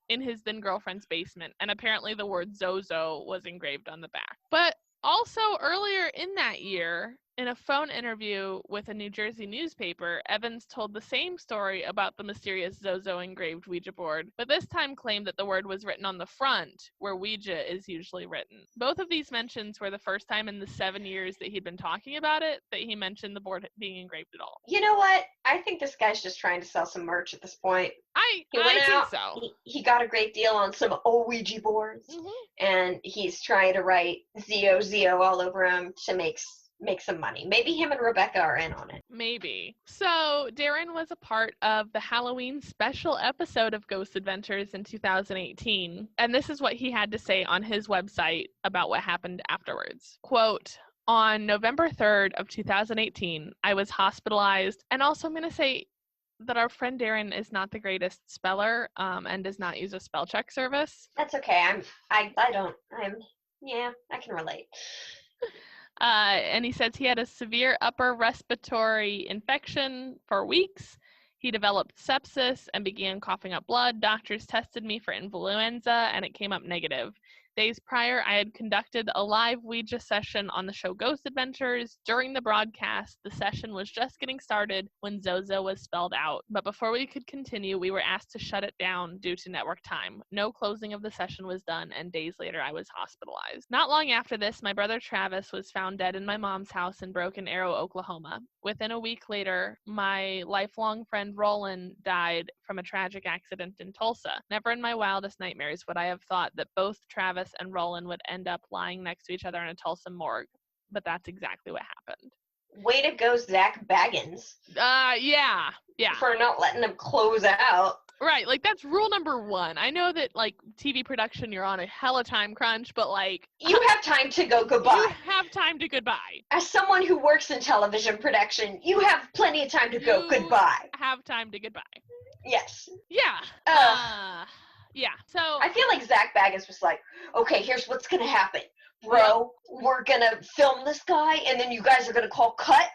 in his then girlfriend's basement, and apparently the word Zozo was engraved on the back. But also earlier in that year, in a phone interview with a New Jersey newspaper, Evans told the same story about the mysterious Zozo engraved Ouija board, but this time claimed that the word was written on the front, where Ouija is usually written. Both of these mentions were the first time in the 7 years that he'd been talking about it that he mentioned the board being engraved at all. You know what? I think this guy's just trying to sell some merch at this point. I think so. He got a great deal on some Ouija boards, and he's trying to write ZO all over them to make some money. Maybe him and Rebecca are in on it. Maybe. So Darren was a part of the Halloween special episode of Ghost Adventures in 2018, and this is what he had to say on his website about what happened afterwards. Quote, on November 3rd of 2018, I was hospitalized, and also I'm going to say that our friend Darren is not the greatest speller and does not use a spell check service. That's okay. I can relate. And he says he had a severe upper respiratory infection for weeks. He developed sepsis and began coughing up blood. Doctors tested me for influenza, and it came up negative. Days prior, I had conducted a live Ouija session on the show Ghost Adventures. During the broadcast, the session was just getting started when Zozo was spelled out. But before we could continue, we were asked to shut it down due to network time. No closing of the session was done, and days later, I was hospitalized. Not long after this, my brother Travis was found dead in my mom's house in Broken Arrow, Oklahoma. Within a week later, my lifelong friend Roland died from a tragic accident in Tulsa. Never in my wildest nightmares would I have thought that both Travis and Roland would end up lying next to each other in a Tulsa morgue, but that's exactly what happened. Way to go, Zach Baggins. Yeah. For not letting them close out. Right, like that's rule number 1. I know that like TV production, you're on a hella time crunch, but like you have time to go goodbye. You have time to goodbye. As someone who works in television production, you have plenty of time to go goodbye. Have time to goodbye. Yes. Yeah. Yeah. So I feel like Zach Baggins was like, okay, here's what's gonna happen. Bro, we're gonna film this guy, and then you guys are gonna call cut,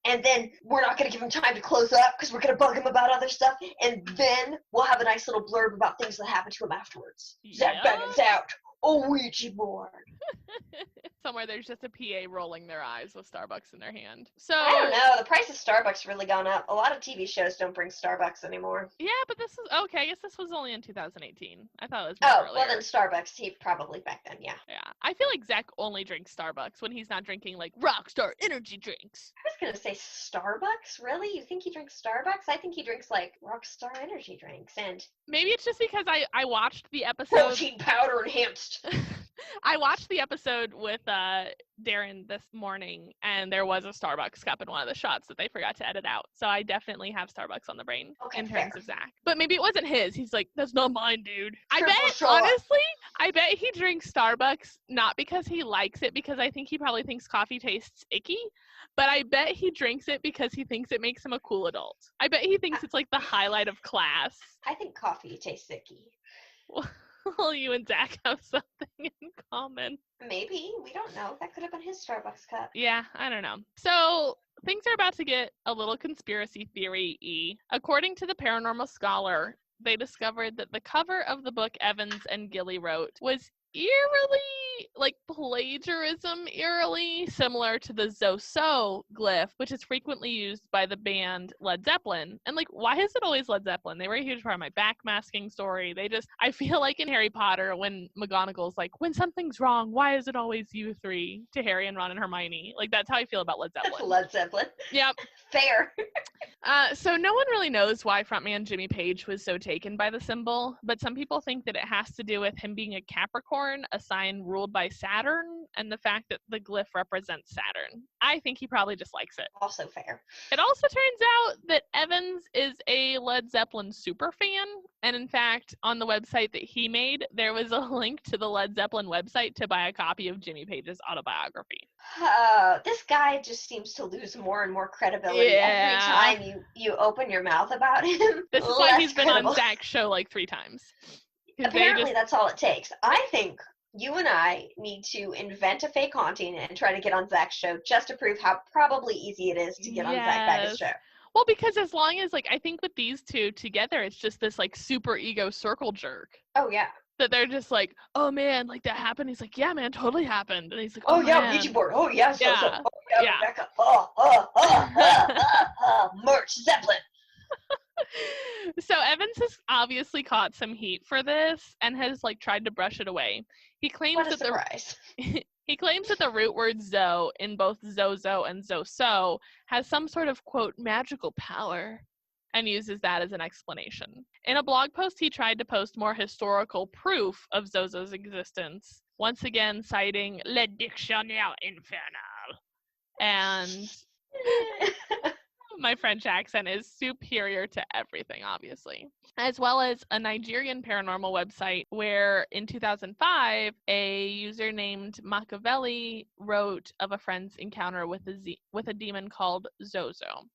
and then we're not going to give him time to close up because we're going to bug him about other stuff, and then we'll have a nice little blurb about things that happen to him afterwards. Zach Baggins out. Ouija board. somewhere there's just a PA rolling their eyes with Starbucks in their hand. So I don't know. The price of Starbucks really gone up. A lot of TV shows don't bring Starbucks anymore. yeah, but this is okay. I guess this was only in 2018. I thought it was more Oh, earlier. well then Starbucks, he probably back then, yeah. Yeah, I feel like Zach only drinks Starbucks when he's not drinking like Rockstar energy drinks. I was gonna say Starbucks? Really? You think he drinks Starbucks? I think he drinks like Rockstar energy drinks and Maybe it's just because I watched the episode. protein powder enhanced. I watched the episode with Darren this morning, and there was a Starbucks cup in one of the shots that they forgot to edit out. So I definitely have Starbucks on the brain in terms of Zach. But maybe it wasn't his. He's like, that's not mine, dude. Honestly, I bet he drinks Starbucks not because he likes it, because I think he probably thinks coffee tastes icky, but I bet he drinks it because he thinks it makes him a cool adult. I bet he thinks it's like the highlight of class. I think coffee tastes icky. Well, you and Zach have something in common. Maybe. We don't know. That could have been his Starbucks cup. Yeah, I don't know. So things are about to get a little conspiracy theory-y. According to the Paranormal Scholar, they discovered that the cover of the book Evans and Gilly wrote was eerily, like plagiarism-eerily similar to the Zoso glyph, which is frequently used by the band Led Zeppelin. And like, why is it always Led Zeppelin? They were a huge part of my backmasking story. I feel like in Harry Potter when McGonagall's like, when something's wrong, why is it always you three? To Harry and Ron and Hermione. Like, that's how I feel about Led Zeppelin. Led Zeppelin. Yep. Fair. So no one really knows why frontman Jimmy Page was so taken by the symbol, but some people think that it has to do with him being a Capricorn, a sign ruled by Saturn, and the fact that the glyph represents Saturn. I think he probably just likes it. Also fair. It also turns out that Evans is a Led Zeppelin super fan, and in fact, on the website that he made, there was a link to the Led Zeppelin website to buy a copy of Jimmy Page's autobiography. This guy just seems to lose more and more credibility every time you open your mouth about him. This is why he's been on Zach's show like 3 times. Apparently that's all it takes. I think you and I need to invent a fake haunting and try to get on Zach's show just to prove how probably easy it is to get on Zach Baggett's show. Well, because as long as, like, I think with these two together, it's just this, like, super ego circle jerk. Oh, yeah. That they're just like, oh, man, like, that happened. He's like, yeah, man, totally happened. And he's like, oh yeah, man. Ouija board. Oh, yeah. So, yeah. Oh, yeah, Rebecca. Merch Zeppelin. So Evans has obviously caught some heat for this and has like tried to brush it away. He claims what a surprise. He claims that the root word zo in both zozo and zoso has some sort of quote magical power and uses that as an explanation. In a blog post, he tried to post more historical proof of zozo's existence, once again citing Le Dictionnaire Infernal. And my French accent is superior to everything, obviously. As well as a Nigerian paranormal website where in 2005, a user named Machiavelli wrote of a friend's encounter with a demon called Zozo.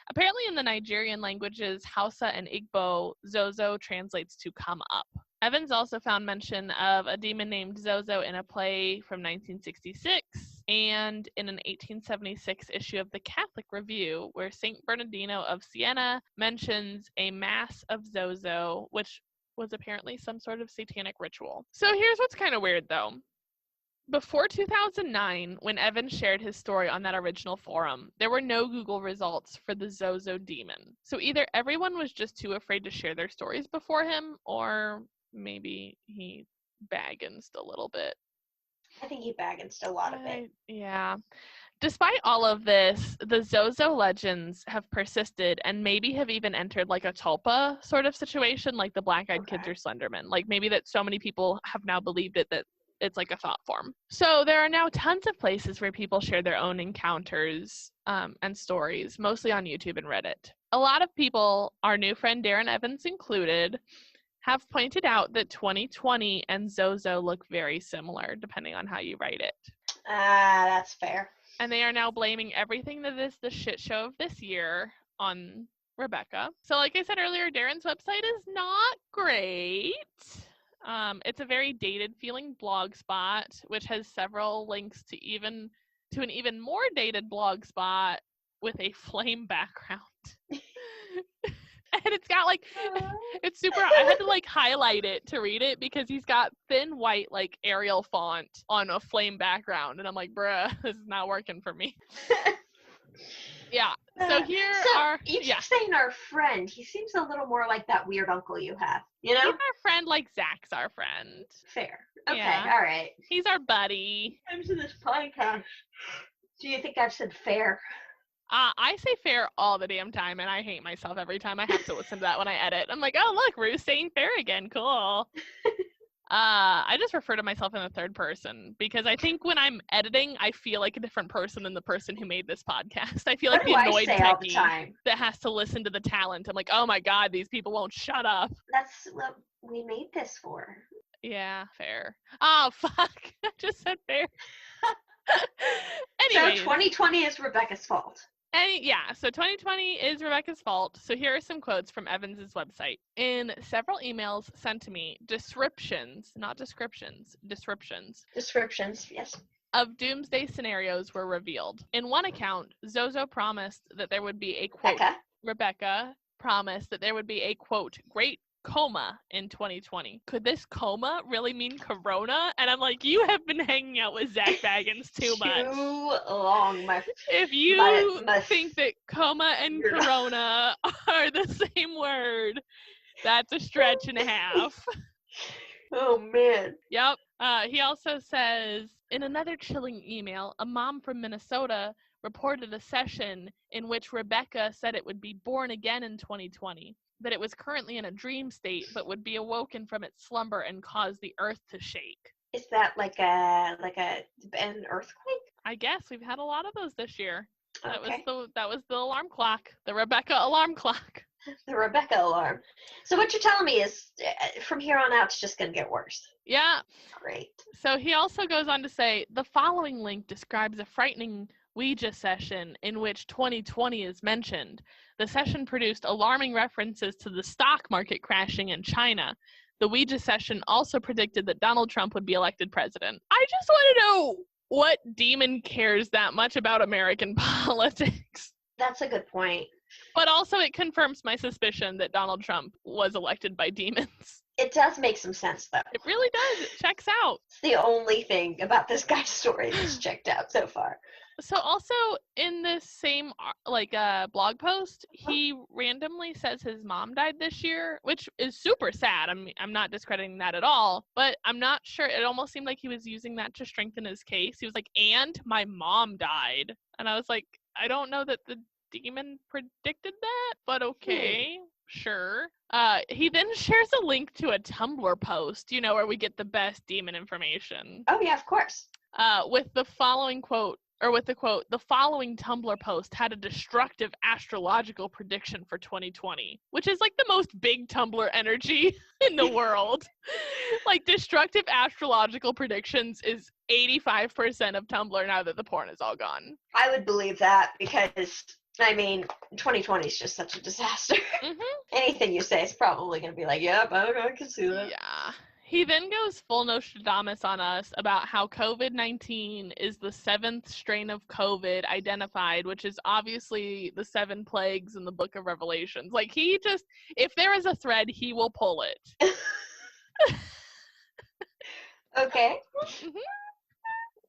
Apparently in the Nigerian languages Hausa and Igbo, Zozo translates to come up. Evans also found mention of a demon named Zozo in a play from 1966 and in an 1876 issue of the Catholic Review, where St. Bernardino of Siena mentions a mass of Zozo, which was apparently some sort of satanic ritual. So here's what's kind of weird, though. Before 2009, when Evans shared his story on that original forum, there were no Google results for the Zozo demon. So either everyone was just too afraid to share their stories before him, or maybe he bagginsed a little bit. I think he bagginsed a lot of it. Yeah. Despite all of this, the Zozo legends have persisted and maybe have even entered like a tulpa sort of situation, like the Black-Eyed Kids or Slenderman. Like maybe that so many people have now believed it that it's like a thought form. So there are now tons of places where people share their own encounters and stories, mostly on YouTube and Reddit. A lot of people, our new friend Darren Evans included, have pointed out that 2020 and Zozo look very similar, depending on how you write it. That's fair. And they are now blaming everything that is the shit show of this year on Rebecca. So like I said earlier, Darren's website is not great. It's a very dated feeling blog spot, which has several links to an even more dated blog spot with a flame background. And it's got like, it's super, I had to like highlight it to read it because he's got thin white like Arial font on a flame background. And I'm like, bruh, this is not working for me. Yeah. So here are, you keep saying our friend. He seems a little more like that weird uncle you have, you know? He's our friend like Zach's our friend. Fair. Okay, Yeah. all right. He's our buddy. I'm to this podcast. Do you think I've said fair? I say fair all the damn time, and I hate myself every time I have to listen to that when I edit. I'm like, oh, look, Rue's saying fair again. Cool. I just refer to myself in the third person because I think when I'm editing, I feel like a different person than the person who made this podcast. I feel like the annoyed techie that has to listen to the talent. I'm like, oh my God, these people won't shut up. That's what we made this for. Yeah, fair. Oh, fuck. I just said fair. Anyway. So 2020 is Rebecca's fault. So 2020 is Rebecca's fault. So here are some quotes from Evans's website. In several emails sent to me, descriptions, not descriptions, descriptions, yes, of doomsday scenarios were revealed. In one account, Zozo promised that there would be a quote. Rebecca promised that there would be a quote, great coma in 2020. Could this coma really mean corona? And I'm like, you have been hanging out with Zach Baggins too much. Too long, if you think that coma and corona are the same word, that's a stretch and a half. Oh man. Yep. He also says, in another chilling email, a mom from Minnesota reported a session in which Rebecca said it would be born again in 2020. That it was currently in a dream state, but would be awoken from its slumber and cause the earth to shake. Is that like an earthquake? I guess we've had a lot of those this year. Okay. That was the alarm clock, the Rebecca alarm clock. The Rebecca alarm. So what you're telling me is, from here on out, it's just going to get worse. Yeah. Great. So he also goes on to say, the following link describes a frightening Ouija session in which 2020 is mentioned. The session produced alarming references to the stock market crashing in China. The Ouija session also predicted that Donald Trump would be elected president. I just want to know what demon cares that much about American politics. That's a good point. But also it confirms my suspicion that Donald Trump was elected by demons. It does make some sense, though. It really does. It checks out. It's the only thing about this guy's story that's checked out so far. So also in this same blog post, he randomly says his mom died this year, which is super sad. I'm not discrediting that at all, but I'm not sure. It almost seemed like he was using that to strengthen his case. He was like, and my mom died. And I was like, I don't know that the demon predicted that, but okay, sure. He then shares a link to a Tumblr post, where we get the best demon information. Oh yeah, of course. With the following quote, the following Tumblr post had a destructive astrological prediction for 2020, which is like the most big Tumblr energy in the world. Like, destructive astrological predictions is 85% of Tumblr now that the porn is all gone. I would believe that because, 2020 is just such a disaster. Mm-hmm. Anything you say is probably going to be like, yep, I can see that. Yeah. He then goes full Nostradamus on us about how COVID-19 is the 7th strain of COVID identified, which is obviously the 7 plagues in the book of Revelations. Like, he just, if there is a thread, he will pull it. Okay. Mm-hmm.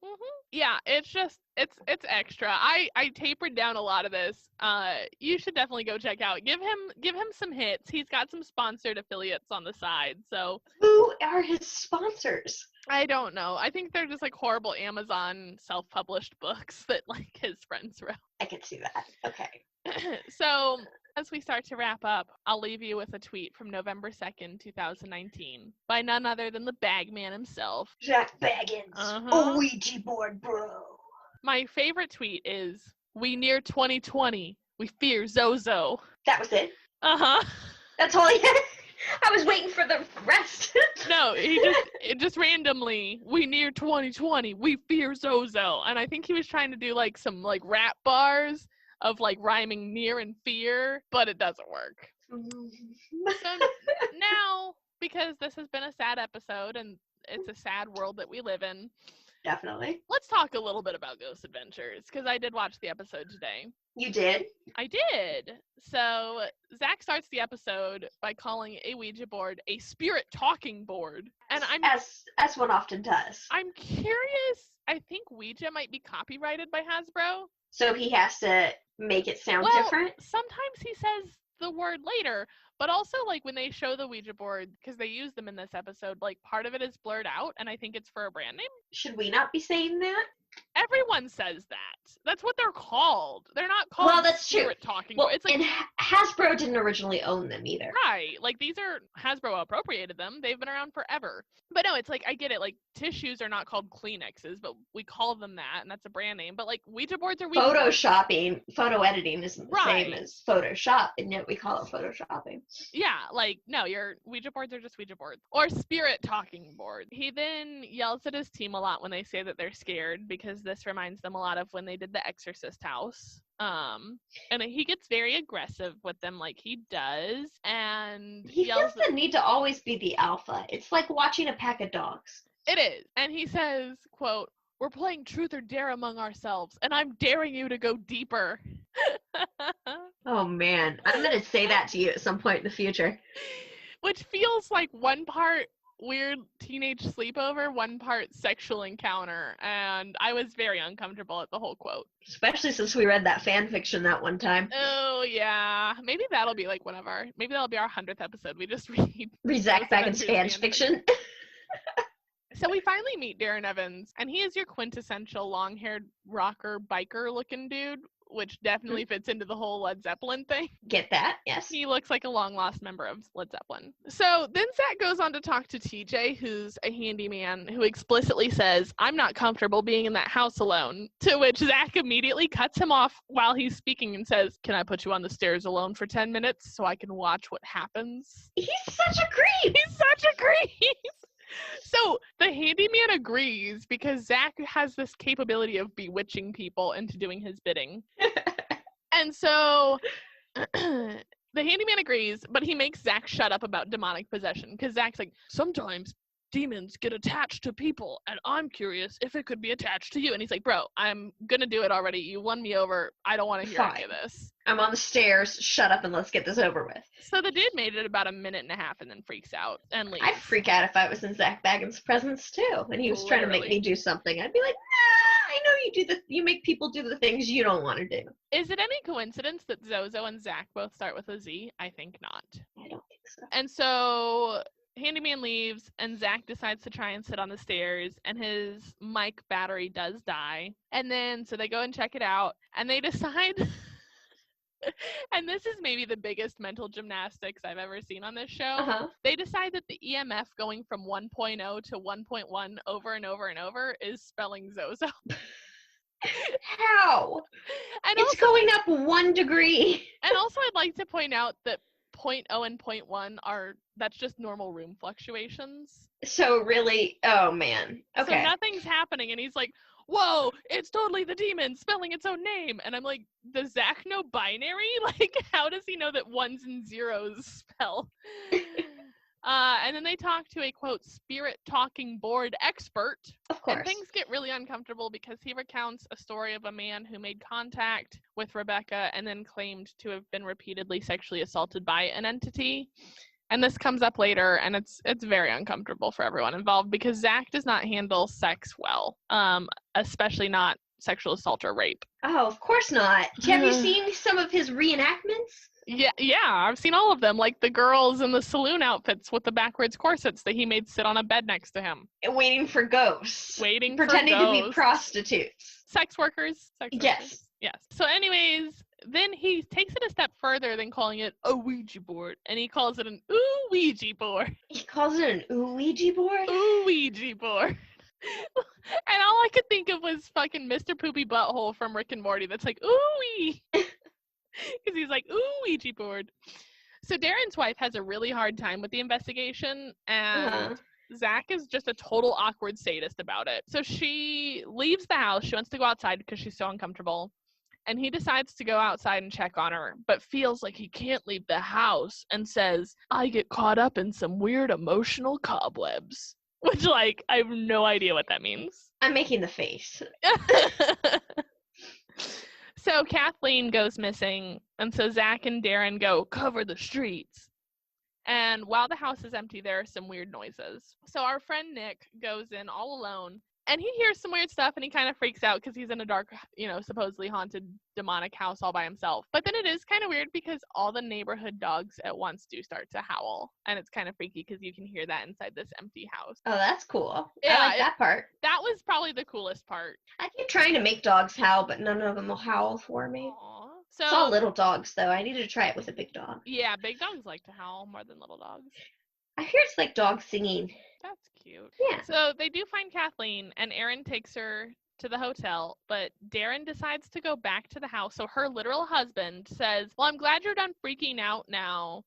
Mm-hmm. Yeah, it's just, it's extra. I tapered down a lot of this. You should definitely go check out. Give him some hits. He's got some sponsored affiliates on the side. So who are his sponsors? I don't know. I think they're just like horrible Amazon self-published books that like his friends wrote. I can see that. Okay. So as we start to wrap up, I'll leave you with a tweet from November 2nd, 2019, by none other than the Bagman himself. Jack Baggins. Ouija board bro. My favorite tweet is, we near 2020. We fear Zozo. That was it? Uh-huh. That's all he had? I was waiting for the rest. No, it just randomly, we near 2020. We fear Zozo. And I think he was trying to do like some like rap bars of like rhyming near and fear, but it doesn't work. So now, because this has been a sad episode and it's a sad world that we live in, Definitely. Let's talk a little bit about Ghost Adventures, because I did watch the episode today. You did? I did. So Zach starts the episode by calling a Ouija board a spirit talking board. And as one often does. I'm curious. I think Ouija might be copyrighted by Hasbro. So he has to make it sound different? Sometimes he says the word later, but also, like, when they show the Ouija board, because they use them in this episode, like, part of it is blurred out, and I think it's for a brand name. Should we not be saying that? Everyone says that. That's what they're called. They're not called that's spirit true. talking. Well, It's like, and Hasbro didn't originally own them either. right. Like, these are, Hasbro appropriated them. They've been around forever. But no, it's like, I get it. Like, tissues are not called Kleenexes, but we call them that, and that's a brand name. But, like, Ouija boards are Ouija boards. Photo editing isn't the same as Photoshop, and yet we call it Photoshopping. Yeah, like, no, your Ouija boards are just Ouija boards. Or spirit talking board. He then yells at his team a lot when they say that they're scared, because this reminds them a lot of when they did the Exorcist house. And he gets very aggressive with them, like he does, and he feels the need to always be the alpha. It's like watching a pack of dogs. It is. And he says, quote, "We're playing truth or dare among ourselves, and I'm daring you to go deeper." Oh man, I'm gonna say that to you at some point in the future. Which feels like one part weird teenage sleepover, one part sexual encounter, and I was very uncomfortable at the whole quote. Especially since we read that fan fiction that one time. Oh yeah, maybe that'll be like maybe that'll be our 100th episode. We just read Zach Bagans fan fiction. So we finally meet Darren Evans, and he is your quintessential long-haired rocker biker looking dude, which definitely fits into the whole Led Zeppelin thing. Get that? Yes. He looks like a long-lost member of Led Zeppelin. So then Zach goes on to talk to TJ, who's a handyman, who explicitly says, "I'm not comfortable being in that house alone." To which Zach immediately cuts him off while he's speaking and says, "Can I put you on the stairs alone for 10 minutes so I can watch what happens?" He's such a creep! He's such a creep! So the handyman agrees because Zach has this capability of bewitching people into doing his bidding. And so the handyman agrees, but he makes Zach shut up about demonic possession, because Zach's like, "Sometimes demons get attached to people, and I'm curious if it could be attached to you." And he's like, "Bro, I'm gonna do it already. You won me over. I don't want to hear any of this. I'm on the stairs. Shut up and let's get this over with." So the dude made it about a minute and a half and then freaks out and leaves. I'd freak out if I was in Zach Bagans' presence too, and he was trying to make me do something. I'd be like, "Nah, I know you make people do the things you don't want to do." Is it any coincidence that Zozo and Zach both start with a Z? I think not. I don't think so. And so handyman leaves, and Zach decides to try and sit on the stairs, and his mic battery does die. And then, so they go and check it out, and they decide, and this is maybe the biggest mental gymnastics I've ever seen on this show. They decide that the EMF going from 1.0 to 1.1 over and over and over is spelling Zozo. How? And it's also, going up 1 degree. And also, I'd like to point out that 0.0 and 0.1 that's just normal room fluctuations. So really, oh man. Okay. So nothing's happening, and he's like, "Whoa, it's totally the demon spelling its own name." And I'm like, does Zach know binary? Like, how does he know that ones and zeros spell? And then they talk to a, quote, spirit talking board expert. Of course. And things get really uncomfortable because he recounts a story of a man who made contact with Rebecca and then claimed to have been repeatedly sexually assaulted by an entity. And this comes up later, and it's very uncomfortable for everyone involved because Zach does not handle sex well, especially not sexual assault or rape. Oh, of course not. Have you seen some of his reenactments? Yeah, I've seen all of them, like the girls in the saloon outfits with the backwards corsets that he made sit on a bed next to him. Waiting for ghosts. Pretending to be prostitutes. Sex workers. Yes. Yes. So anyways, then he takes it a step further than calling it a Ouija board, and he calls it an Ouija board. He calls it an Ouija board? Ouija board. And all I could think of was fucking Mr. Poopy Butthole from Rick and Morty that's like, ooh-wee. Because he's like, ooh, Ouija board. So Darren's wife has a really hard time with the investigation, and Zach is just a total awkward sadist about it. So she leaves the house. She wants to go outside because she's so uncomfortable. And he decides to go outside and check on her, but feels like he can't leave the house and says, "I get caught up in some weird emotional cobwebs." Which, like, I have no idea what that means. I'm making the face. So Kathleen goes missing, and so Zach and Darren go cover the streets. And while the house is empty, there are some weird noises. So our friend Nick goes in all alone, and he hears some weird stuff, and he kind of freaks out because he's in a dark, supposedly haunted, demonic house all by himself. But then it is kind of weird because all the neighborhood dogs at once do start to howl, and it's kind of freaky because you can hear that inside this empty house. Oh, that's cool. Yeah, I like that part. That was probably the coolest part. I keep trying to make dogs howl, but none of them will howl for me. Aww. It's all little dogs, though. I need to try it with a big dog. Yeah, big dogs like to howl more than little dogs. I hear it's like dogs singing. That's cute. Yeah. So they do find Kathleen, and Aaron takes her to the hotel, but Darren decides to go back to the house. So her literal husband says, well, I'm glad you're done freaking out now.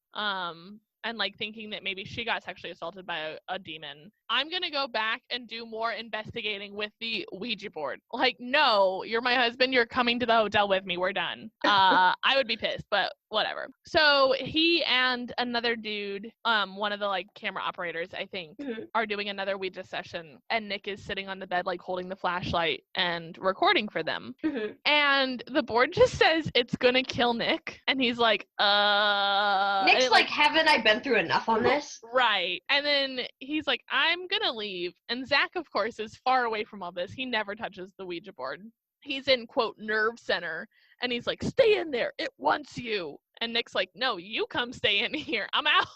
And like thinking that maybe she got sexually assaulted by a demon. I'm going to go back and do more investigating with the Ouija board. Like, no, you're my husband. You're coming to the hotel with me. We're done. I would be pissed, but whatever. So he and another dude, one of the like camera operators, I think, are doing another Ouija session. And Nick is sitting on the bed, like holding the flashlight and recording for them. And the board just says it's going to kill Nick. And he's like, Nick's like, haven't I been through enough on this? Right. And then he's like, I'm gonna leave. And Zach, of course, is far away from all this. He never touches the Ouija board. He's in, quote, nerve center. And he's like, stay in there. It wants you. And Nick's like, no, you come stay in here. I'm out.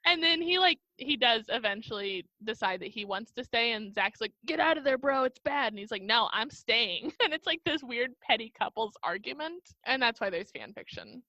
And then he does eventually decide that he wants to stay. And Zach's like, get out of there, bro. It's bad. And he's like, no, I'm staying. And it's like this weird petty couples argument. And that's why there's fan fiction.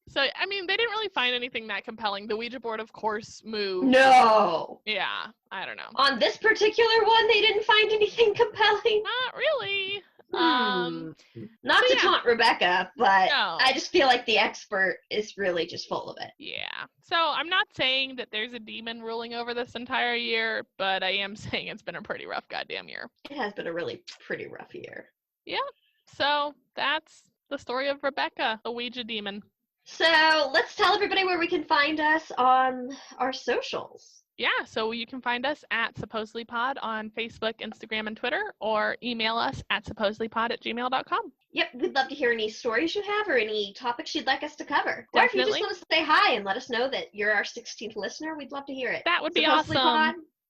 So, I mean, they didn't really find anything that compelling. The Ouija board, of course, moved. No. Yeah, I don't know. On this particular one, they didn't find anything compelling? Not really. Not to taunt Rebecca, but no. I just feel like the expert is really just full of it. Yeah. So, I'm not saying that there's a demon ruling over this entire year, but I am saying it's been a pretty rough goddamn year. It has been a really pretty rough year. Yeah. So, that's the story of Rebecca, the Ouija demon. So let's tell everybody where we can find us on our socials. Yeah, so you can find us at supposedlypod on Facebook, Instagram, and Twitter, or email us at supposedlypod@gmail.com. Yep, we'd love to hear any stories you have or any topics you'd like us to cover. Definitely. Or if you just want to say hi and let us know that you're our 16th listener, we'd love to hear it. That would be awesome.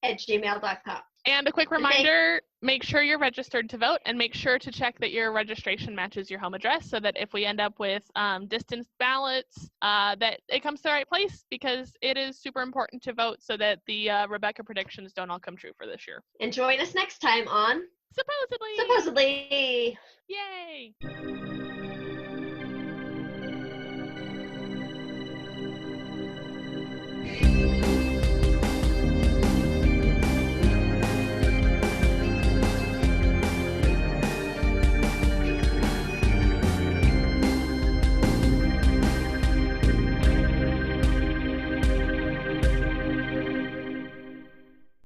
supposedlypod@gmail.com. And a quick reminder, make sure you're registered to vote and make sure to check that your registration matches your home address so that if we end up with distanced ballots, that it comes to the right place, because it is super important to vote so that the Rebecca predictions don't all come true for this year. And join us next time on Supposedly. Supposedly. Yay.